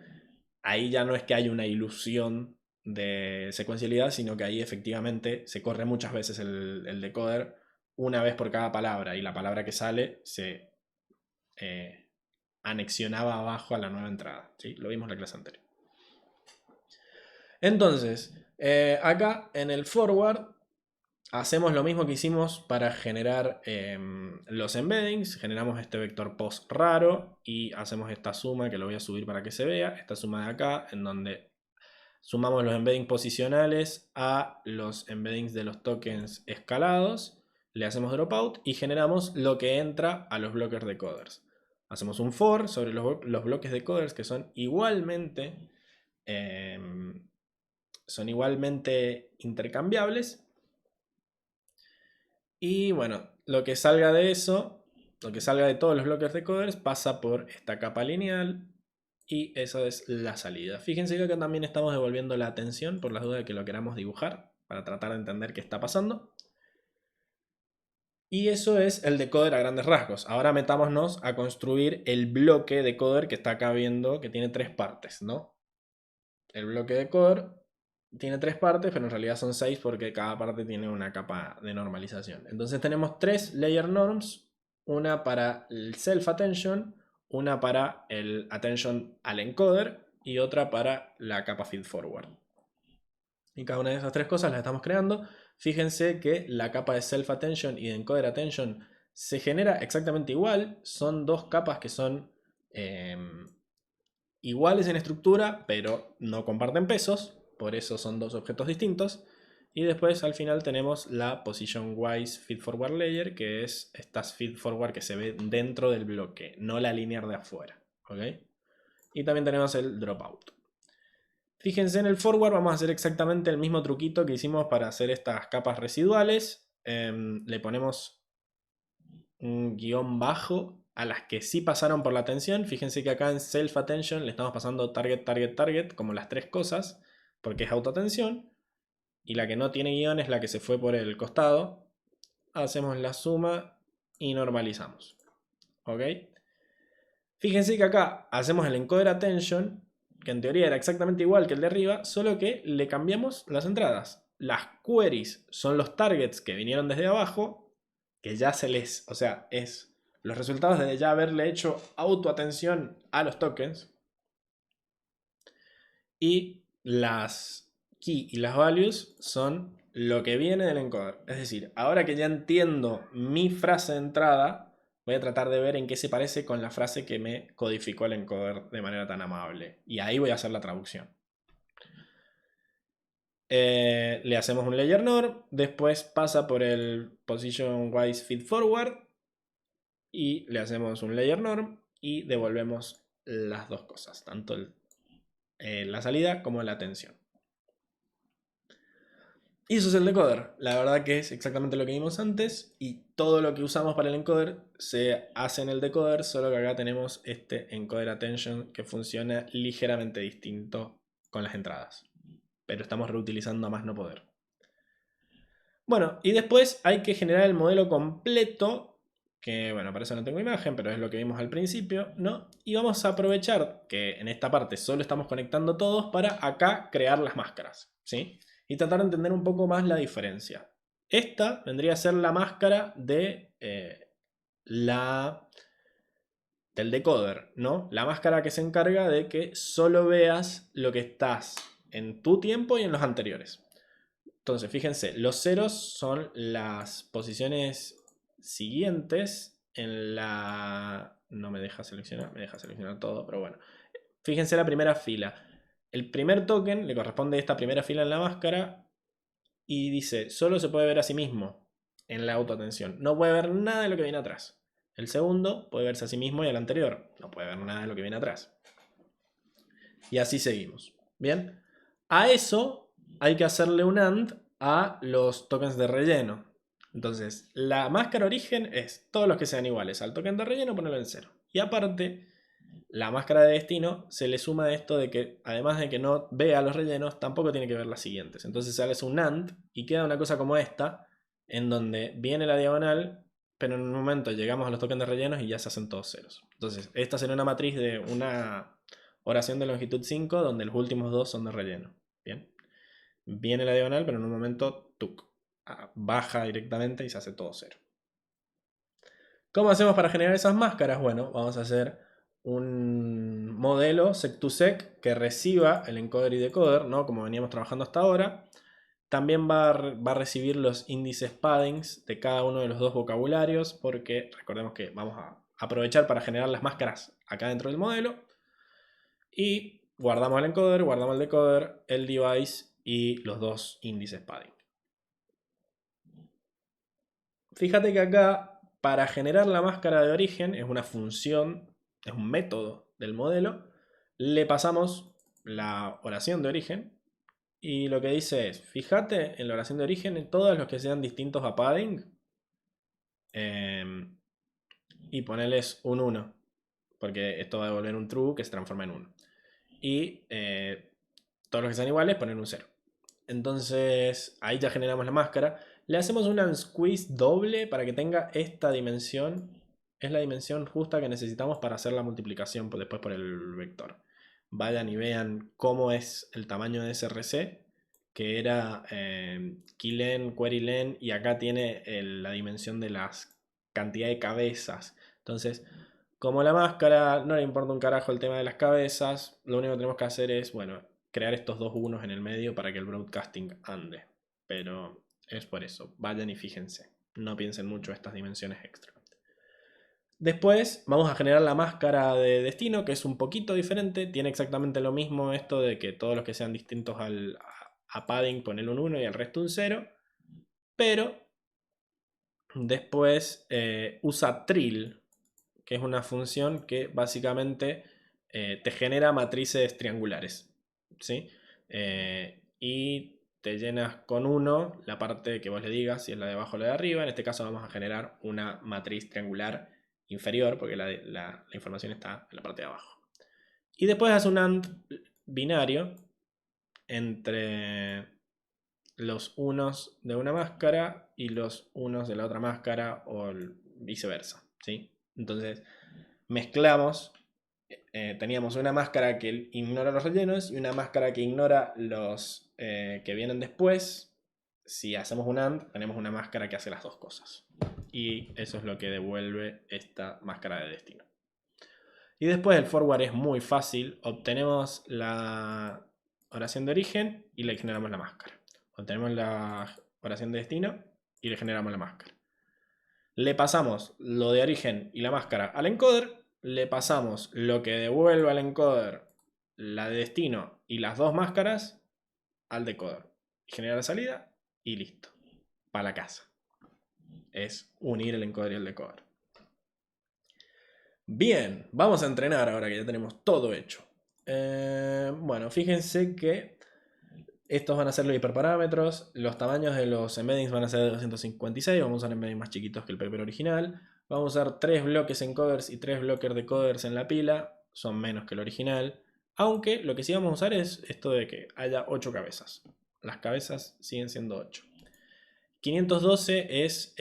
ahí ya no es que haya una ilusión de secuencialidad, sino que ahí efectivamente se corre muchas veces el decoder una vez por cada palabra y la palabra que sale se anexionaba abajo a la nueva entrada. ¿Sí? Lo vimos en la clase anterior. Entonces, acá en el forward hacemos lo mismo que hicimos para generar los embeddings. Generamos este vector post raro y hacemos esta suma que lo voy a subir para que se vea. Esta suma de acá en donde sumamos los embeddings posicionales a los embeddings de los tokens escalados. Le hacemos dropout y generamos lo que entra a los bloques de coders. Hacemos un for sobre los bloques de coders que son igualmente intercambiables. Y bueno, lo que salga de eso, lo que salga de todos los bloques de coders pasa por esta capa lineal y esa es la salida. Fíjense que acá también estamos devolviendo la atención por las dudas de que lo queramos dibujar para tratar de entender qué está pasando. Y eso es el decoder a grandes rasgos. Ahora metámonos a construir el bloque decoder que está acá viendo que tiene 3 partes, ¿no? El bloque decoder tiene 3 partes, pero en realidad son 6 porque cada parte tiene una capa de normalización. Entonces tenemos 3 layer norms, una para el self attention, una para el attention al encoder y otra para la capa feed forward. Y cada una de esas 3 cosas las estamos creando. Fíjense que la capa de self attention y de encoder attention se genera exactamente igual. Son 2 capas que son iguales en estructura, pero no comparten pesos, por eso son 2 objetos distintos. Y después al final tenemos la Position Wise Feed Forward Layer, que es esta feed forward que se ve dentro del bloque, no la linear de afuera. ¿Okay? Y también tenemos el Dropout. Fíjense en el forward, vamos a hacer exactamente el mismo truquito que hicimos para hacer estas capas residuales. Le ponemos un guión bajo a las que sí pasaron por la atención. Fíjense que acá en Self Attention le estamos pasando target, target, target, como las 3 cosas, porque es autoatención. Y la que no tiene guión es la que se fue por el costado. Hacemos la suma y normalizamos. ¿Ok? Fíjense que acá hacemos el encoder attention, que en teoría era exactamente igual que el de arriba, solo que le cambiamos las entradas. Las queries son los targets que vinieron desde abajo, que ya se les, o sea, es los resultados de ya haberle hecho autoatención a los tokens. Y las key y las values son lo que viene del encoder. Es decir, ahora que ya entiendo mi frase de entrada, voy a tratar de ver en qué se parece con la frase que me codificó el encoder de manera tan amable. Y ahí voy a hacer la traducción. Le hacemos un layer norm, después pasa por el position wise feed forward y le hacemos un layer norm y devolvemos las 2 cosas, tanto la salida como la atención. Y eso es el decoder. La verdad que es exactamente lo que vimos antes y todo lo que usamos para el encoder se hace en el decoder, solo que acá tenemos este encoder attention que funciona ligeramente distinto con las entradas. Pero estamos reutilizando a más no poder. Bueno, y después hay que generar el modelo completo, que bueno, para eso no tengo imagen, pero es lo que vimos al principio, ¿no? Y vamos a aprovechar que en esta parte solo estamos conectando todos para acá crear las máscaras, ¿sí? Y tratar de entender un poco más la diferencia. Esta vendría a ser la máscara de del decoder, ¿no? La máscara que se encarga de que solo veas lo que estás en tu tiempo y en los anteriores. Entonces, fíjense, los ceros son las posiciones siguientes en la... No me deja seleccionar todo, pero bueno. Fíjense la primera fila. El primer token le corresponde a esta primera fila en la máscara y dice, solo se puede ver a sí mismo en la autoatención. No puede ver nada de lo que viene atrás. El segundo puede verse a sí mismo y el anterior. No puede ver nada de lo que viene atrás. Y así seguimos. Bien. A eso hay que hacerle un AND a los tokens de relleno. Entonces, la máscara origen es todos los que sean iguales al token de relleno, ponerlo en 0. Y aparte, la máscara de destino se le suma esto de que, además de que no vea los rellenos, tampoco tiene que ver las siguientes. Entonces, sale un AND y queda una cosa como esta, en donde viene la diagonal, pero en un momento llegamos a los tokens de rellenos y ya se hacen todos ceros. Entonces, esta será una matriz de una oración de longitud 5, donde los últimos 2 son de relleno. Bien. Viene la diagonal, pero en un momento baja directamente y se hace todo 0. ¿Cómo hacemos para generar esas máscaras? Bueno, vamos a hacer un modelo sec2sec que reciba el encoder y decoder, ¿no? Como veníamos trabajando hasta ahora. También va a recibir los índices paddings de cada uno de los 2 vocabularios, porque recordemos que vamos a aprovechar para generar las máscaras acá dentro del modelo. Y guardamos el encoder, guardamos el decoder, el device y los 2 índices padding. Fíjate que acá, para generar la máscara de origen, es una función, es un método del modelo, le pasamos la oración de origen y lo que dice es, fíjate en la oración de origen todos los que sean distintos a padding y ponerles un 1, porque esto va a devolver un true que se transforma en 1. Y todos los que sean iguales poner un 0. Entonces ahí ya generamos la máscara. Le hacemos un unsqueeze doble para que tenga esta dimensión. Es la dimensión justa que necesitamos para hacer la multiplicación después por el vector. Vayan y vean cómo es el tamaño de SRC, que era keylen, querylen, y acá tiene la dimensión de la cantidad de cabezas. Entonces, como la máscara no le importa un carajo el tema de las cabezas, lo único que tenemos que hacer es, bueno, crear estos dos unos en el medio para que el broadcasting ande. Pero es por eso, vayan y fíjense, no piensen mucho estas dimensiones extra. Después vamos a generar la máscara de destino, que es un poquito diferente. Tiene exactamente lo mismo esto de que todos los que sean distintos a padding ponen un 1 y el resto un 0. Pero después usa trill, que es una función que básicamente te genera matrices triangulares, ¿sí? Y te llenas con 1 la parte que vos le digas, si es la de abajo o la de arriba. En este caso vamos a generar una matriz triangular inferior, porque la información está en la parte de abajo. Y después hace un AND binario entre los unos de una máscara y los unos de la otra máscara, o viceversa, ¿sí? Entonces mezclamos, teníamos una máscara que ignora los rellenos y una máscara que ignora los que vienen después. Si hacemos un AND, tenemos una máscara que hace las dos cosas. Y eso es lo que devuelve esta máscara de destino. Y después el forward es muy fácil. Obtenemos la oración de origen y le generamos la máscara. Obtenemos la oración de destino y le generamos la máscara. Le pasamos lo de origen y la máscara al encoder. Le pasamos lo que devuelve al encoder, la de destino y las dos máscaras al decoder. Genera la salida y listo. Para la casa. Es unir el encoder y el decoder. Bien, vamos a entrenar ahora que ya tenemos todo hecho. Bueno, fíjense que estos van a ser los hiperparámetros. Los tamaños de los embeddings van a ser de 256. Vamos a usar embeddings más chiquitos que el paper original. Vamos a usar 3 bloques encoders y 3 bloques decoders en la pila. Son menos que el original. Aunque lo que sí vamos a usar es esto de que haya 8 cabezas. Las cabezas siguen siendo 8. 512 es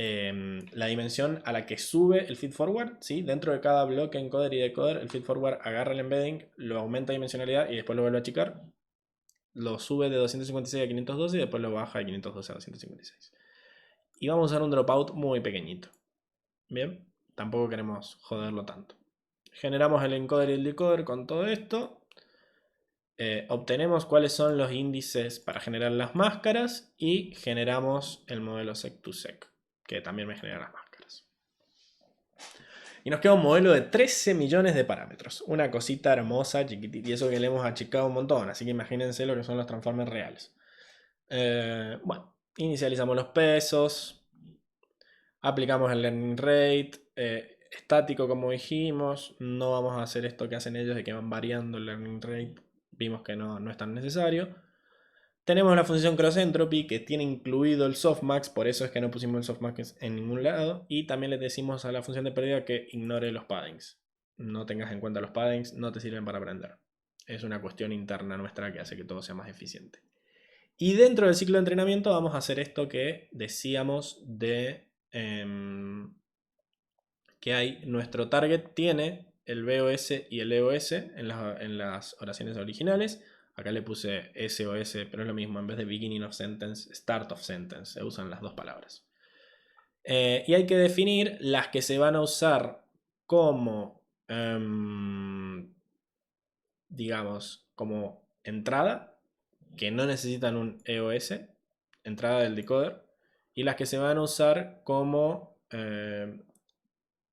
la dimensión a la que sube el feedforward, ¿sí? Dentro de cada bloque encoder y decoder, el feedforward agarra el embedding, lo aumenta dimensionalidad y después lo vuelve a achicar. Lo sube de 256 a 512 y después lo baja de 512 a 256. Y vamos a usar un dropout muy pequeñito. Bien, tampoco queremos joderlo tanto. Generamos el encoder y el decoder con todo esto. Obtenemos cuáles son los índices para generar las máscaras y generamos el modelo sec2sec, que también me genera las máscaras. Y nos queda un modelo de 13 millones de parámetros. Una cosita hermosa, chiquitita, y eso que le hemos achicado un montón, así que imagínense lo que son los transformers reales. Bueno, inicializamos los pesos, aplicamos el learning rate, estático como dijimos, no vamos a hacer esto que hacen ellos de que van variando el learning rate. Vimos que no es tan necesario. Tenemos la función cross entropy que tiene incluido el softmax, por eso es que no pusimos el softmax en ningún lado. Y también le decimos a la función de pérdida que ignore los paddings. No tengas en cuenta los paddings, no te sirven para aprender. Es una cuestión interna nuestra que hace que todo sea más eficiente. Y dentro del ciclo de entrenamiento vamos a hacer esto que decíamos de que hay, nuestro target tiene el BOS y el EOS en las oraciones originales. Acá le puse SOS, pero es lo mismo. En vez de beginning of sentence, start of sentence. Se usan las dos palabras. Y hay que definir las que se van a usar como, digamos, como entrada, que no necesitan un EOS, entrada del decoder, y las que se van a usar como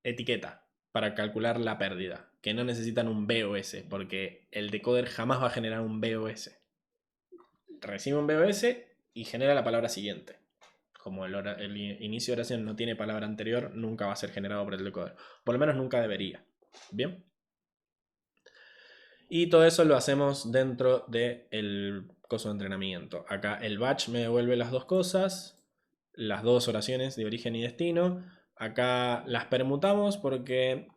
etiqueta para calcular la pérdida, que no necesitan un BOS, porque el decoder jamás va a generar un BOS. Recibe un BOS y genera la palabra siguiente. Como el inicio de oración no tiene palabra anterior, nunca va a ser generado por el decoder. Por lo menos nunca debería. ¿Bien? Y todo eso lo hacemos dentro del coso de entrenamiento. Acá el batch me devuelve las dos cosas, las dos oraciones de origen y destino. Acá las permutamos porque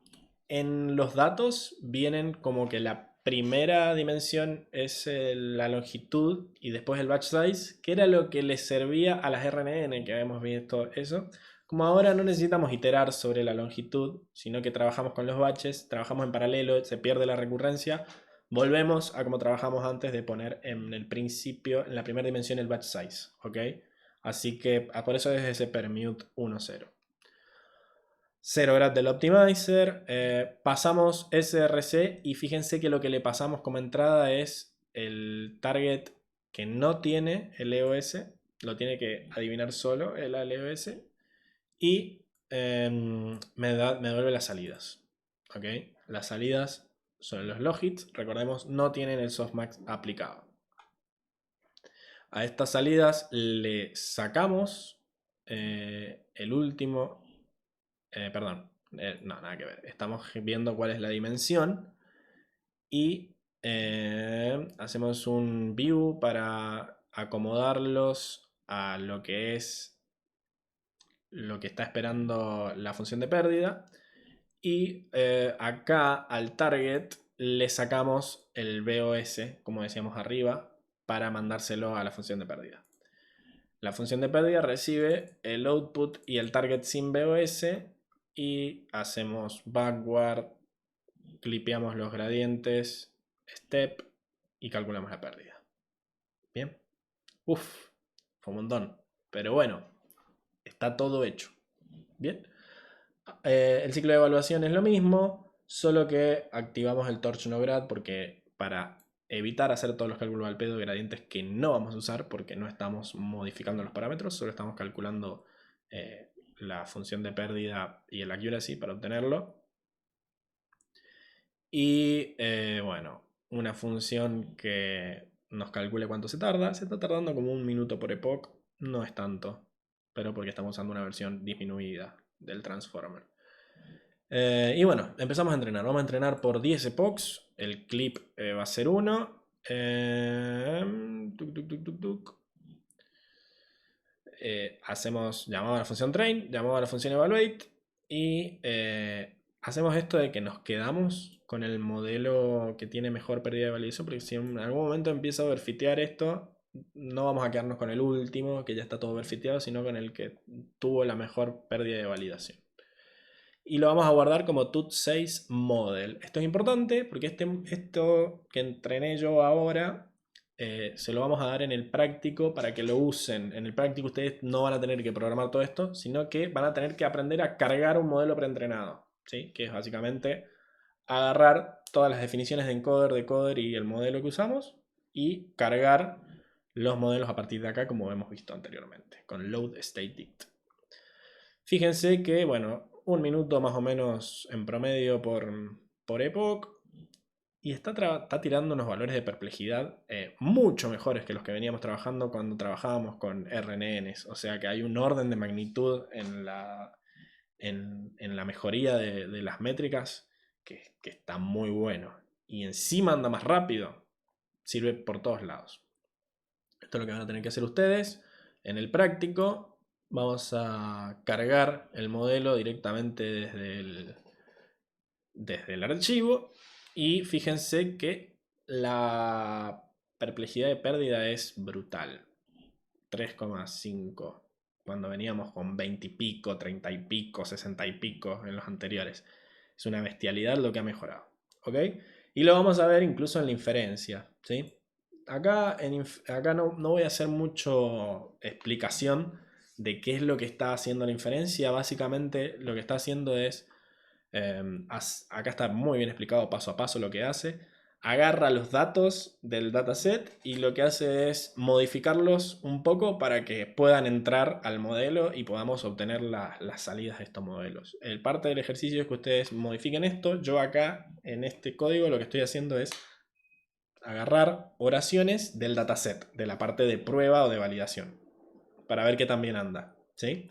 en los datos vienen como que la primera dimensión es la longitud y después el batch size, que era lo que les servía a las RNN, que habíamos visto eso. Como ahora no necesitamos iterar sobre la longitud, sino que trabajamos con los batches, trabajamos en paralelo, se pierde la recurrencia, volvemos a como trabajamos antes de poner en el principio, en la primera dimensión, el batch size, ¿ok? Así que por eso es ese permute 1,0. 0 grad del optimizer, pasamos src y fíjense que lo que le pasamos como entrada es el target que no tiene el EOS, lo tiene que adivinar solo el EOS y me devuelve las salidas. ¿Ok? Las salidas son los logits, recordemos, no tienen el softmax aplicado. A estas salidas le sacamos el último. Perdón, no, nada que ver. Estamos viendo cuál es la dimensión y hacemos un view para acomodarlos a lo que es lo que está esperando la función de pérdida. Y acá al target le sacamos el BOS, como decíamos arriba, para mandárselo a la función de pérdida. La función de pérdida recibe el output y el target sin BOS y hacemos backward, clipeamos los gradientes, step y calculamos la pérdida. Bien. Uf, fue un montón. Pero bueno, está todo hecho. Bien. El ciclo de evaluación es lo mismo, solo que activamos el torch no grad porque para evitar hacer todos los cálculos al pedo de gradientes que no vamos a usar porque no estamos modificando los parámetros, solo estamos calculando la función de pérdida y el accuracy para obtenerlo. Y bueno, una función que nos calcule cuánto se tarda. Se está tardando como 1 minuto por epoch, no es tanto, pero porque estamos usando una versión disminuida del transformer. Y bueno, empezamos a entrenar. Vamos a entrenar por 10 epochs. El clip va a ser 1. Llamamos a la función train, llamamos a la función evaluate y hacemos esto de que nos quedamos con el modelo que tiene mejor pérdida de validación, porque si en algún momento empieza a overfitear esto, no vamos a quedarnos con el último, que ya está todo overfiteado, sino con el que tuvo la mejor pérdida de validación. Y lo vamos a guardar como tut6 model. Esto es importante porque esto que entrené yo ahora se lo vamos a dar en el práctico para que lo usen. En el práctico ustedes no van a tener que programar todo esto, sino que van a tener que aprender a cargar un modelo preentrenado, ¿sí? Que es básicamente agarrar todas las definiciones de encoder, decoder y el modelo que usamos y cargar los modelos a partir de acá como hemos visto anteriormente con load static. Fíjense que, bueno, 1 minuto más o menos en promedio por epoch. Y está tirando unos valores de perplejidad mucho mejores que los que veníamos trabajando cuando trabajábamos con RNNs. O sea que hay un orden de magnitud en la mejoría de las métricas que está muy bueno. Y encima anda más rápido. Sirve por todos lados. Esto es lo que van a tener que hacer ustedes en el práctico. Vamos a cargar el modelo directamente desde el archivo y fíjense que la perplejidad de pérdida es brutal. 3,5 cuando veníamos con 20 y pico, 30 y pico, 60 y pico en los anteriores. Es una bestialidad lo que ha mejorado. ¿Ok? Y lo vamos a ver incluso en la inferencia. ¿Sí? Acá no voy a hacer mucho explicación de qué es lo que está haciendo la inferencia. Básicamente lo que está haciendo es, acá está muy bien explicado paso a paso lo que hace. Agarra los datos del dataset y lo que hace es modificarlos un poco para que puedan entrar al modelo y podamos obtener las salidas de estos modelos. El parte del ejercicio es que ustedes modifiquen esto. Yo acá en este código lo que estoy haciendo es agarrar oraciones del dataset, de la parte de prueba o de validación, para ver qué también anda, ¿sí?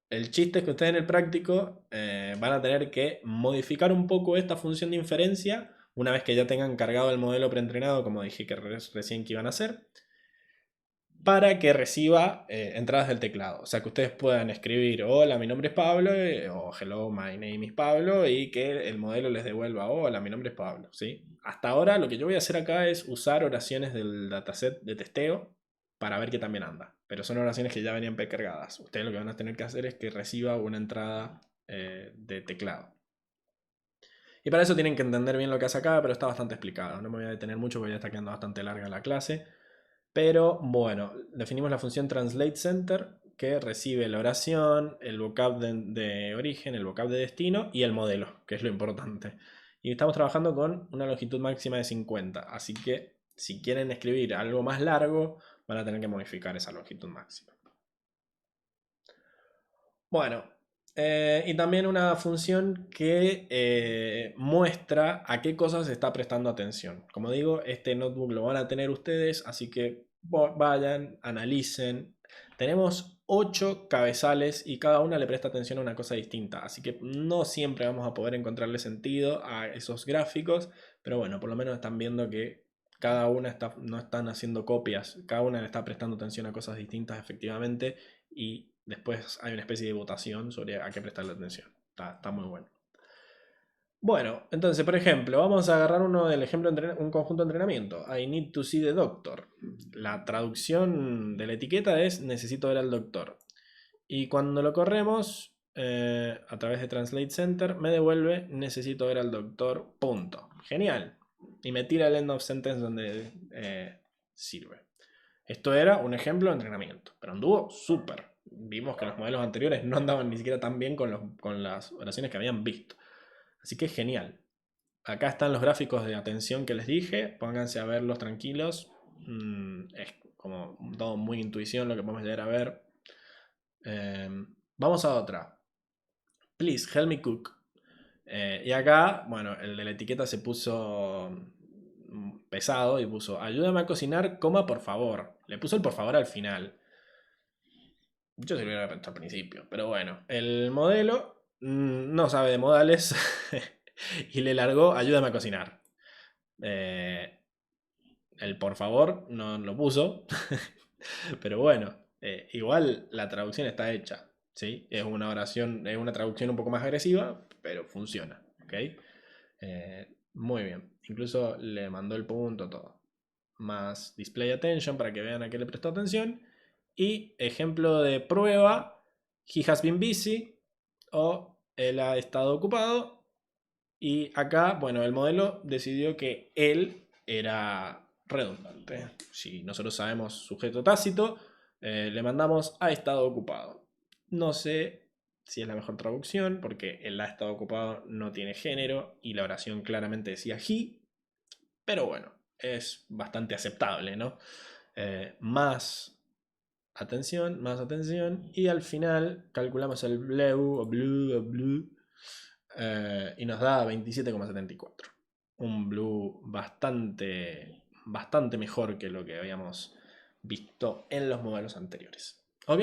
El chiste es que ustedes en el práctico van a tener que modificar un poco esta función de inferencia una vez que ya tengan cargado el modelo preentrenado, como dije que recién que iban a hacer. para que reciba entradas del teclado. O sea, que ustedes puedan escribir, hola, mi nombre es Pablo, o hello, my name is Pablo, y que el modelo les devuelva, hola, mi nombre es Pablo, ¿sí? Hasta ahora lo que yo voy a hacer acá es usar oraciones del dataset de testeo para ver que también anda. Pero son oraciones que ya venían precargadas. Ustedes lo que van a tener que hacer es que reciba una entrada de teclado. Y para eso tienen que entender bien lo que hace acá, pero está bastante explicado. No me voy a detener mucho porque ya está quedando bastante larga la clase. Pero bueno, definimos la función translateCenter que recibe la oración, el vocab de origen, el vocab de destino y el modelo, que es lo importante. Y estamos trabajando con una longitud máxima de 50, así que si quieren escribir algo más largo, van a tener que modificar esa longitud máxima. Bueno, y también una función que muestra a qué cosas se está prestando atención. Como digo, este notebook lo van a tener ustedes, así que vayan, analicen. Tenemos 8 cabezales y cada una le presta atención a una cosa distinta, así que no siempre vamos a poder encontrarle sentido a esos gráficos, pero bueno, por lo menos están viendo que cada una no están haciendo copias, cada una le está prestando atención a cosas distintas efectivamente y después hay una especie de votación sobre a qué prestarle atención. Está muy bueno. Bueno, entonces, por ejemplo, vamos a agarrar uno del ejemplo de un conjunto de entrenamiento. I need to see the doctor. La traducción de la etiqueta es necesito ver al doctor. Y cuando lo corremos a través de Translate Center, me devuelve necesito ver al doctor, punto. Genial. Y me tira el end of sentence donde sirve. Esto era un ejemplo de entrenamiento, pero anduvo súper. Vimos que los modelos anteriores no andaban ni siquiera tan bien con las oraciones que habían visto. Así que genial. Acá están los gráficos de atención que les dije. Pónganse a verlos tranquilos. Es como todo muy intuición lo que podemos llegar a ver. Vamos a otra. Please help me cook. Y acá, bueno, el de la etiqueta se puso pesado y puso ayúdame a cocinar, coma por favor. Le puso el por favor al final. Yo se lo hubiera puesto al principio, pero bueno, el modelo no sabe de modales y le largó ayúdame a cocinar. El por favor no lo puso, pero bueno, igual la traducción está hecha, ¿sí? Es una oración, es una traducción un poco más agresiva, pero funciona, ¿ok? Muy bien, incluso le mandó el punto todo. Más display attention para que vean a qué le prestó atención. Y ejemplo de prueba, he has been busy o él ha estado ocupado. Y acá, bueno, el modelo decidió que él era redundante. Si nosotros sabemos sujeto tácito, le mandamos ha estado ocupado. No sé si es la mejor traducción porque el ha estado ocupado no tiene género y la oración claramente decía he, pero bueno, es bastante aceptable, ¿no? Más atención, y al final calculamos el blue, y nos da 27,74. Un blue bastante mejor que lo que habíamos visto en los modelos anteriores. ¿Ok?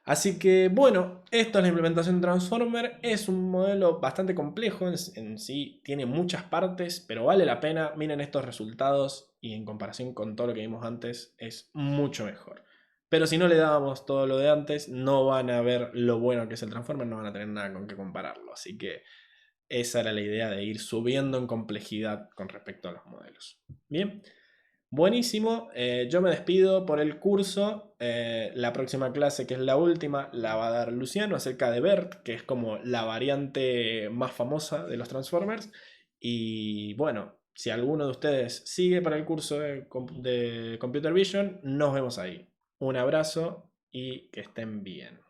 Así que bueno, esto es la implementación de Transformer. Es un modelo bastante complejo en sí, tiene muchas partes, pero vale la pena. Miren estos resultados y en comparación con todo lo que vimos antes es mucho mejor. Pero si no le dábamos todo lo de antes, no van a ver lo bueno que es el Transformer, no van a tener nada con qué compararlo. Así que esa era la idea de ir subiendo en complejidad con respecto a los modelos. Bien. Buenísimo, yo me despido por el curso. La próxima clase, que es la última, la va a dar Luciano acerca de BERT, que es como la variante más famosa de los Transformers. Y bueno, si alguno de ustedes sigue para el curso de Computer Vision, nos vemos ahí. Un abrazo y que estén bien.